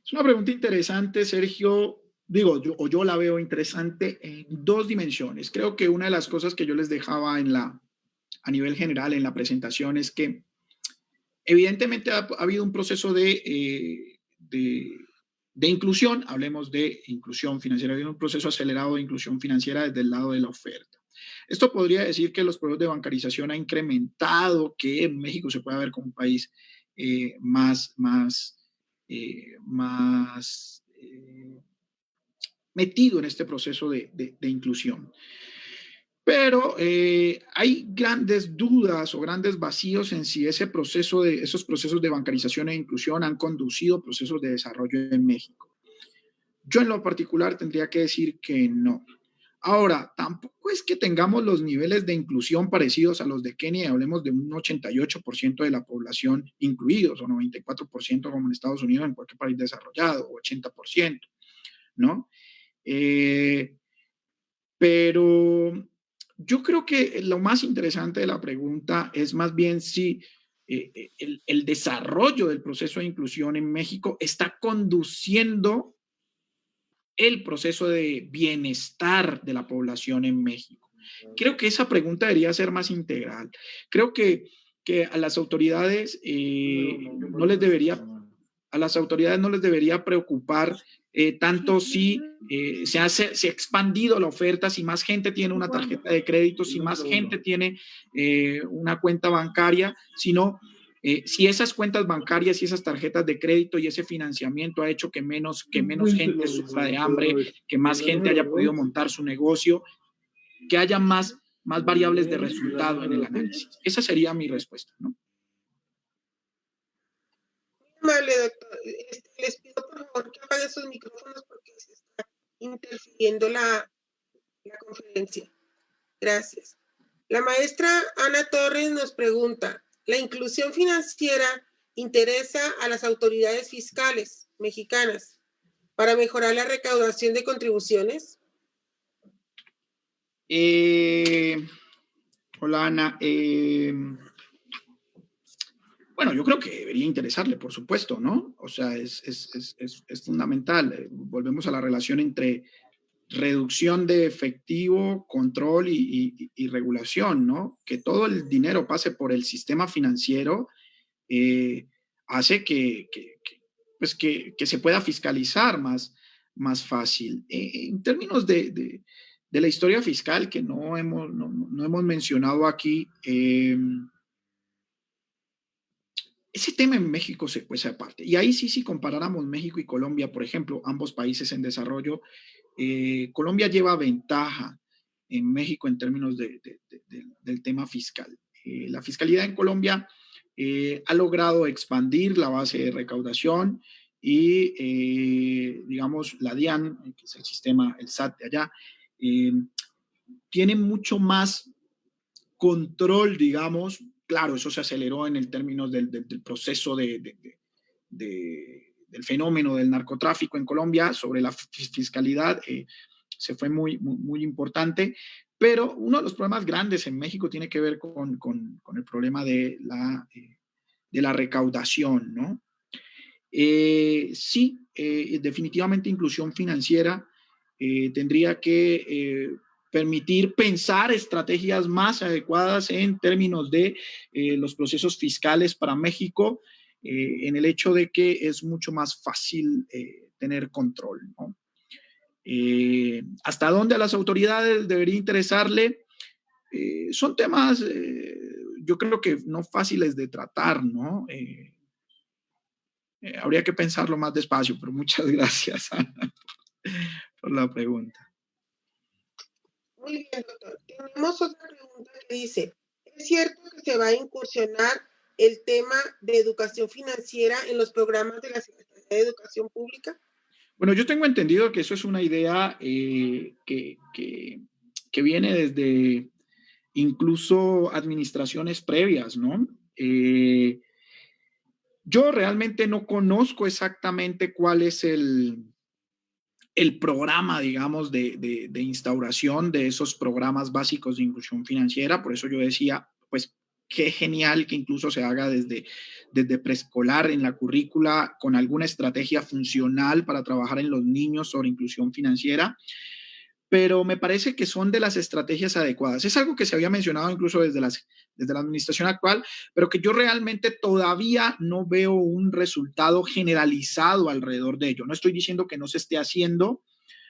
Es una pregunta interesante, Sergio. Digo, yo la veo interesante en 2 dimensiones. Creo que una de las cosas que yo les dejaba a nivel general en la presentación es que evidentemente ha habido un proceso de inclusión, hablemos de inclusión financiera, ha habido un proceso acelerado de inclusión financiera desde el lado de la oferta. Esto podría decir que los procesos de bancarización ha incrementado, que México se puede ver como un país más metido en este proceso de inclusión. Pero hay grandes dudas o grandes vacíos en si esos procesos de bancarización e inclusión han conducido a procesos de desarrollo en México. Yo en lo particular tendría que decir que no. Ahora, tampoco es que tengamos los niveles de inclusión parecidos a los de Kenia y hablemos de un 88% de la población incluidos o 94% como en Estados Unidos, en cualquier país desarrollado, 80%, ¿no? Pero yo creo que lo más interesante de la pregunta es más bien si el desarrollo del proceso de inclusión en México está conduciendo el proceso de bienestar de la población en México. Creo que esa pregunta debería ser más integral. Creo que a las autoridades no les debería a las autoridades no les debería preocupar tanto si se ha expandido la oferta, si más gente tiene una tarjeta de crédito, si más gente tiene una cuenta bancaria, sino si esas cuentas bancarias y esas tarjetas de crédito y ese financiamiento ha hecho que menos gente sufra de hambre, que más gente haya podido montar su negocio, que haya más variables de resultado en el análisis. Esa sería mi respuesta, ¿no? Vale, doctor. Les pido por favor que apaguen sus micrófonos porque se está interfiriendo la conferencia. Gracias. La maestra Ana Torres nos pregunta, ¿la inclusión financiera interesa a las autoridades fiscales mexicanas para mejorar la recaudación de contribuciones? Hola, Ana. Bueno, yo creo que debería interesarle, por supuesto, ¿no? O sea, es fundamental. Volvemos a la relación entre reducción de efectivo, control y regulación, ¿no? Que todo el dinero pase por el sistema financiero hace pues que se pueda fiscalizar más fácil. En términos de la historia fiscal que no hemos mencionado aquí, ese tema en México se cuece aparte. Y ahí sí, si comparáramos México y Colombia, por ejemplo, ambos países en desarrollo, Colombia lleva ventaja en México en términos del tema fiscal. La fiscalidad en Colombia ha logrado expandir la base de recaudación y, digamos, la DIAN, que es el sistema, el SAT de allá, tiene mucho más control, digamos. Claro, eso se aceleró en el términos del proceso del fenómeno del narcotráfico en Colombia sobre la fiscalidad. Se fue muy importante, pero uno de los problemas grandes en México tiene que ver con el problema de la recaudación, ¿no? Sí, definitivamente inclusión financiera tendría que permitir pensar estrategias más adecuadas en términos de los procesos fiscales para México, en el hecho de que es mucho más fácil tener control, ¿no? ¿Hasta dónde a las autoridades debería interesarle? Son temas, yo creo que no fáciles de tratar, ¿no? Habría que pensarlo más despacio, pero muchas gracias, Ana, por la pregunta. Muy bien, doctor. Tenemos otra pregunta que dice, ¿es cierto que se va a incursionar el tema de educación financiera en los programas de la Secretaría de Educación Pública? Bueno, yo tengo entendido que eso es una idea que viene desde incluso administraciones previas, ¿no? Yo realmente no conozco exactamente cuál es el programa, digamos, de instauración de esos programas básicos de inclusión financiera. Por eso yo decía, pues, qué genial que incluso se haga desde preescolar en la currícula con alguna estrategia funcional para trabajar en los niños sobre inclusión financiera. Pero me parece que son de las estrategias adecuadas. Es algo que se había mencionado incluso desde la administración actual, pero que yo realmente todavía no veo un resultado generalizado alrededor de ello. No estoy diciendo que no se esté haciendo,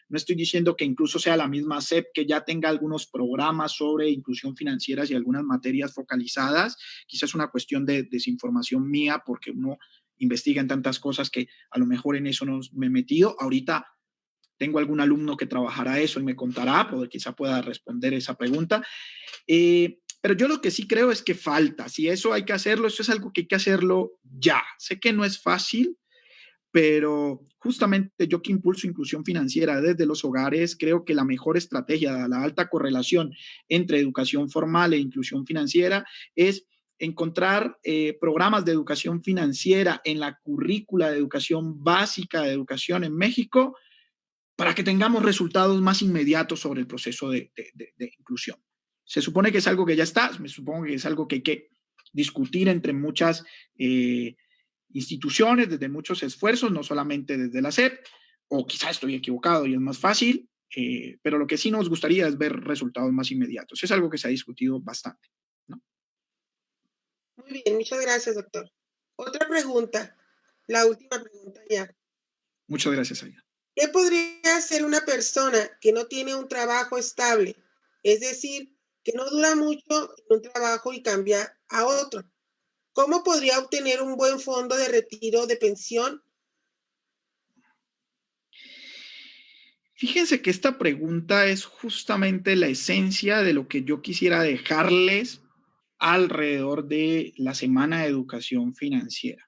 no estoy diciendo que incluso sea la misma SEP que ya tenga algunos programas sobre inclusión financiera y algunas materias focalizadas. Quizás es una cuestión de desinformación mía porque uno investiga en tantas cosas que a lo mejor en eso no me he metido. Ahorita tengo algún alumno que trabajará eso y me contará, porque quizá pueda responder esa pregunta. Pero yo lo que sí creo es que falta. Si eso hay que hacerlo, eso es algo que hay que hacerlo ya. Sé que no es fácil, pero justamente yo que impulso inclusión financiera desde los hogares, creo que la mejor estrategia, la alta correlación entre educación formal e inclusión financiera es encontrar programas de educación financiera en la currícula de educación básica de educación en México, para que tengamos resultados más inmediatos sobre el proceso de inclusión. Se supone que es algo que ya está, me supongo que es algo que hay que discutir entre muchas instituciones, desde muchos esfuerzos, no solamente desde la SEP, o quizá estoy equivocado y es más fácil, pero lo que sí nos gustaría es ver resultados más inmediatos. Es algo que se ha discutido bastante, ¿no? Muy bien, muchas gracias, doctor. Otra pregunta. la última pregunta ya. Muchas gracias, Aida. ¿Qué podría hacer una persona que no tiene un trabajo estable? Es decir, que no dura mucho en un trabajo y cambia a otro. ¿Cómo podría obtener un buen fondo de retiro de pensión? Fíjense que esta pregunta es justamente la esencia de lo que yo quisiera dejarles alrededor de la Semana de Educación Financiera.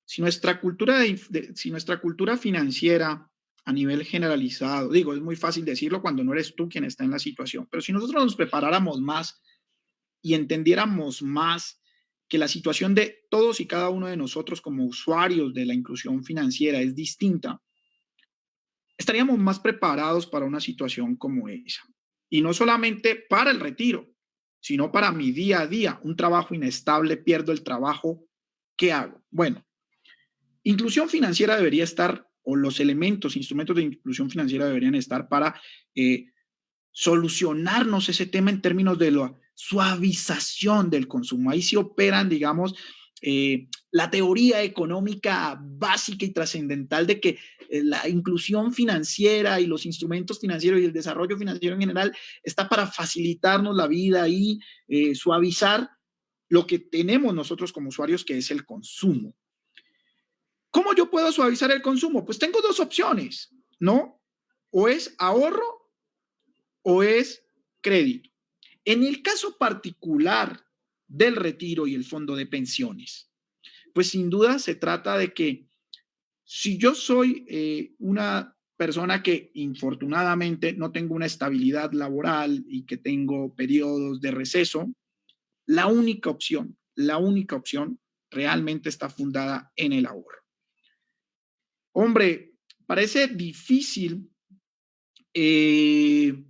Si nuestra cultura, si nuestra cultura financiera a nivel generalizado, digo, es muy fácil decirlo cuando no eres tú quien está en la situación, pero si nosotros nos preparáramos más y entendiéramos más que la situación de todos y cada uno de nosotros como usuarios de la inclusión financiera es distinta, estaríamos más preparados para una situación como esa. Y no solamente para el retiro, sino para mi día a día. Un trabajo inestable, pierdo el trabajo, ¿qué hago? Bueno, inclusión financiera debería estar, o los elementos, instrumentos de inclusión financiera deberían estar para solucionarnos ese tema en términos de la suavización del consumo. Ahí sí operan, digamos, la teoría económica básica y trascendental de que la inclusión financiera y los instrumentos financieros y el desarrollo financiero en general está para facilitarnos la vida y suavizar lo que tenemos nosotros como usuarios, que es el consumo. ¿Cómo yo puedo suavizar el consumo? Pues tengo dos opciones, ¿no? O es ahorro o es crédito. En el caso particular del retiro y el fondo de pensiones, pues sin duda se trata de que si yo soy una persona que infortunadamente no tengo una estabilidad laboral y que tengo periodos de receso, la única opción realmente está fundada en el ahorro. Hombre, parece difícil decir,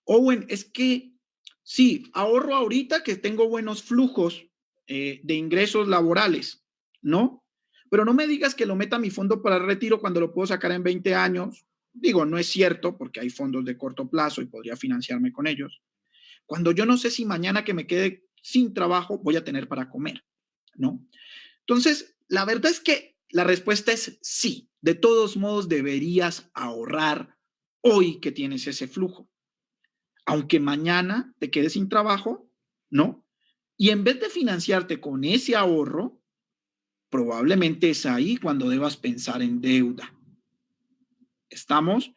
Owen, es que sí, ahorro ahorita que tengo buenos flujos de ingresos laborales, ¿no? Pero no me digas que lo meta a mi fondo para el retiro cuando lo puedo sacar en 20 años. Digo, no es cierto porque hay fondos de corto plazo y podría financiarme con ellos. Cuando yo no sé si mañana que me quede sin trabajo voy a tener para comer, ¿no? Entonces, la verdad es que la respuesta es sí. De todos modos, deberías ahorrar hoy que tienes ese flujo. Aunque mañana te quedes sin trabajo, ¿no? Y en vez de financiarte con ese ahorro, probablemente es ahí cuando debas pensar en deuda. ¿Estamos?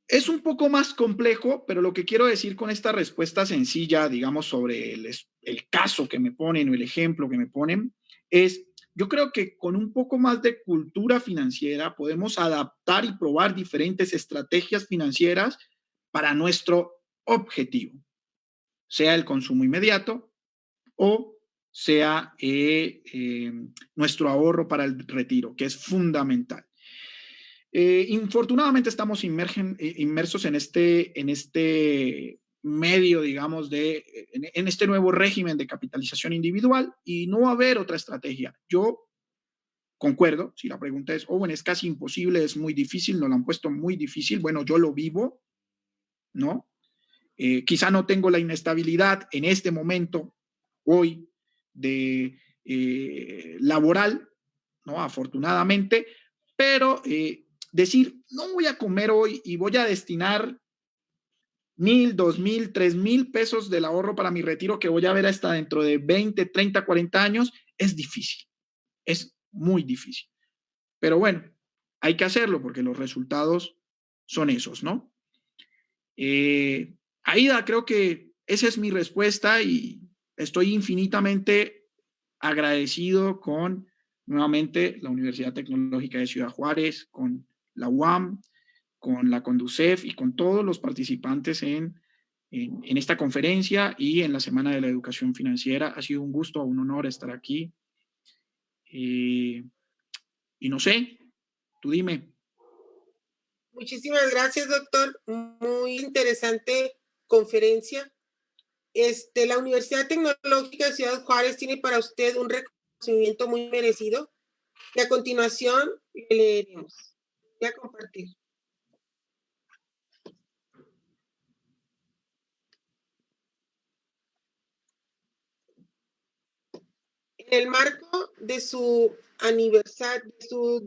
Es un poco más complejo, pero lo que quiero decir con esta respuesta sencilla, digamos, sobre el caso que me ponen o el ejemplo que me ponen, es, yo creo que con un poco más de cultura financiera podemos adaptar y probar diferentes estrategias financieras para nuestro objetivo, sea el consumo inmediato o sea nuestro ahorro para el retiro, que es fundamental. Infortunadamente estamos inmersos en este medio, digamos, en este nuevo régimen de capitalización individual y no va a haber otra estrategia. Yo concuerdo, si la pregunta es, bueno, es casi imposible, es muy difícil, nos lo han puesto muy difícil, bueno, yo lo vivo, ¿no? Quizá no tengo la inestabilidad en este momento, hoy, de laboral, ¿no? Afortunadamente, pero decir, no voy a comer hoy y voy a destinar 1,000, 2,000, 3,000 pesos del ahorro para mi retiro que voy a ver hasta dentro de 20, 30, 40 años, es difícil, es muy difícil. Pero bueno, hay que hacerlo porque los resultados son esos, ¿no? Aida, creo que esa es mi respuesta y estoy infinitamente agradecido con nuevamente la Universidad Tecnológica de Ciudad Juárez, con la UAM, con la Conducef y con todos los participantes en esta conferencia y en la Semana de la Educación Financiera. Ha sido un gusto, un honor estar aquí. Y no sé, tú dime. Muchísimas gracias, doctor. Muy interesante conferencia. La Universidad Tecnológica de Ciudad Juárez tiene para usted un reconocimiento muy merecido. Y a continuación le leeremos. Voy a compartir. en el marco de su aniversario, de su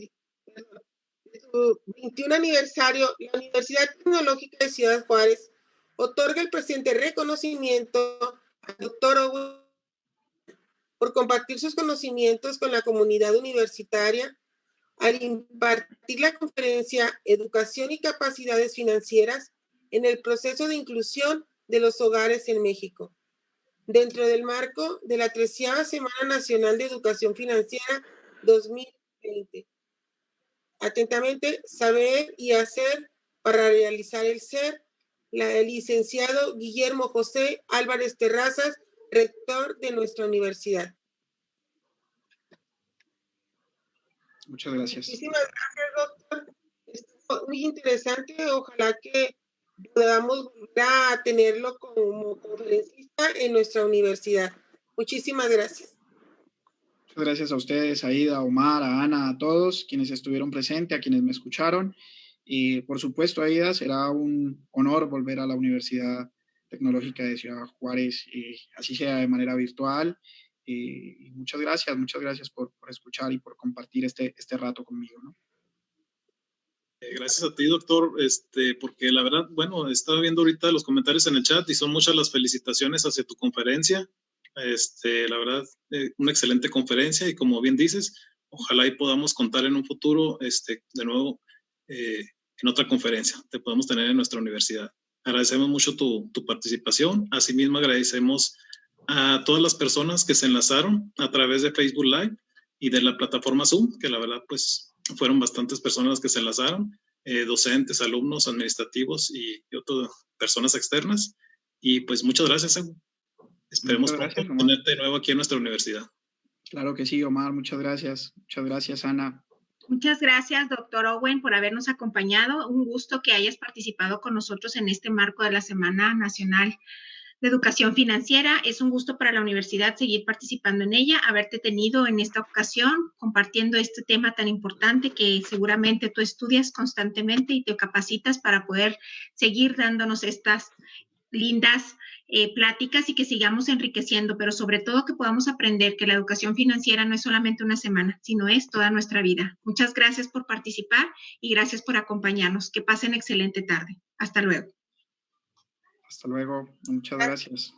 21 aniversario, la Universidad Tecnológica de Ciudad Juárez otorga el presente reconocimiento al doctor Owen por compartir sus conocimientos con la comunidad universitaria al impartir la conferencia Educación y Capacidades Financieras en el proceso de inclusión de los hogares en México, dentro del marco de la 13ª Semana Nacional de Educación Financiera 2020. Atentamente, saber y hacer para realizar el ser, el licenciado Guillermo José Álvarez Terrazas, rector de nuestra universidad. Muchas gracias. Muchísimas gracias, doctor. Estuvo muy interesante. Ojalá que podamos volver a tenerlo como conferencista en nuestra universidad. Muchísimas gracias. Muchas gracias a ustedes, a Aida, a Omar, a Ana, a todos quienes estuvieron presentes, a quienes me escucharon. Y por supuesto, Aida, será un honor volver a la Universidad Tecnológica de Ciudad Juárez, así sea de manera virtual. Y muchas gracias por escuchar y por compartir este rato conmigo, ¿no? Gracias a ti, doctor, porque la verdad, bueno, estaba viendo ahorita los comentarios en el chat y son muchas las felicitaciones hacia tu conferencia. La verdad, una excelente conferencia y como bien dices, ojalá y podamos contar en un futuro, de nuevo, en otra conferencia, te podemos tener en nuestra universidad. Agradecemos mucho tu participación. Asimismo, agradecemos a todas las personas que se enlazaron a través de Facebook Live y de la plataforma Zoom, que la verdad, pues, fueron bastantes personas las que se enlazaron, docentes, alumnos, administrativos y otras personas externas. Y pues muchas gracias, Esperemos pronto tenerte de nuevo aquí en nuestra universidad. Claro que sí, Omar, muchas gracias. Muchas gracias, Ana. Muchas gracias, doctor Owen, por habernos acompañado. Un gusto que hayas participado con nosotros en este marco de la Semana Nacional de Educación Financiera. Es un gusto para la universidad seguir participando en ella, haberte tenido en esta ocasión compartiendo este tema tan importante que seguramente tú estudias constantemente y te capacitas para poder seguir dándonos estas lindas pláticas y que sigamos enriqueciendo, pero sobre todo que podamos aprender que la educación financiera no es solamente una semana, sino es toda nuestra vida. Muchas gracias por participar y gracias por acompañarnos. Que pasen excelente tarde. Hasta luego. Hasta luego. Muchas gracias.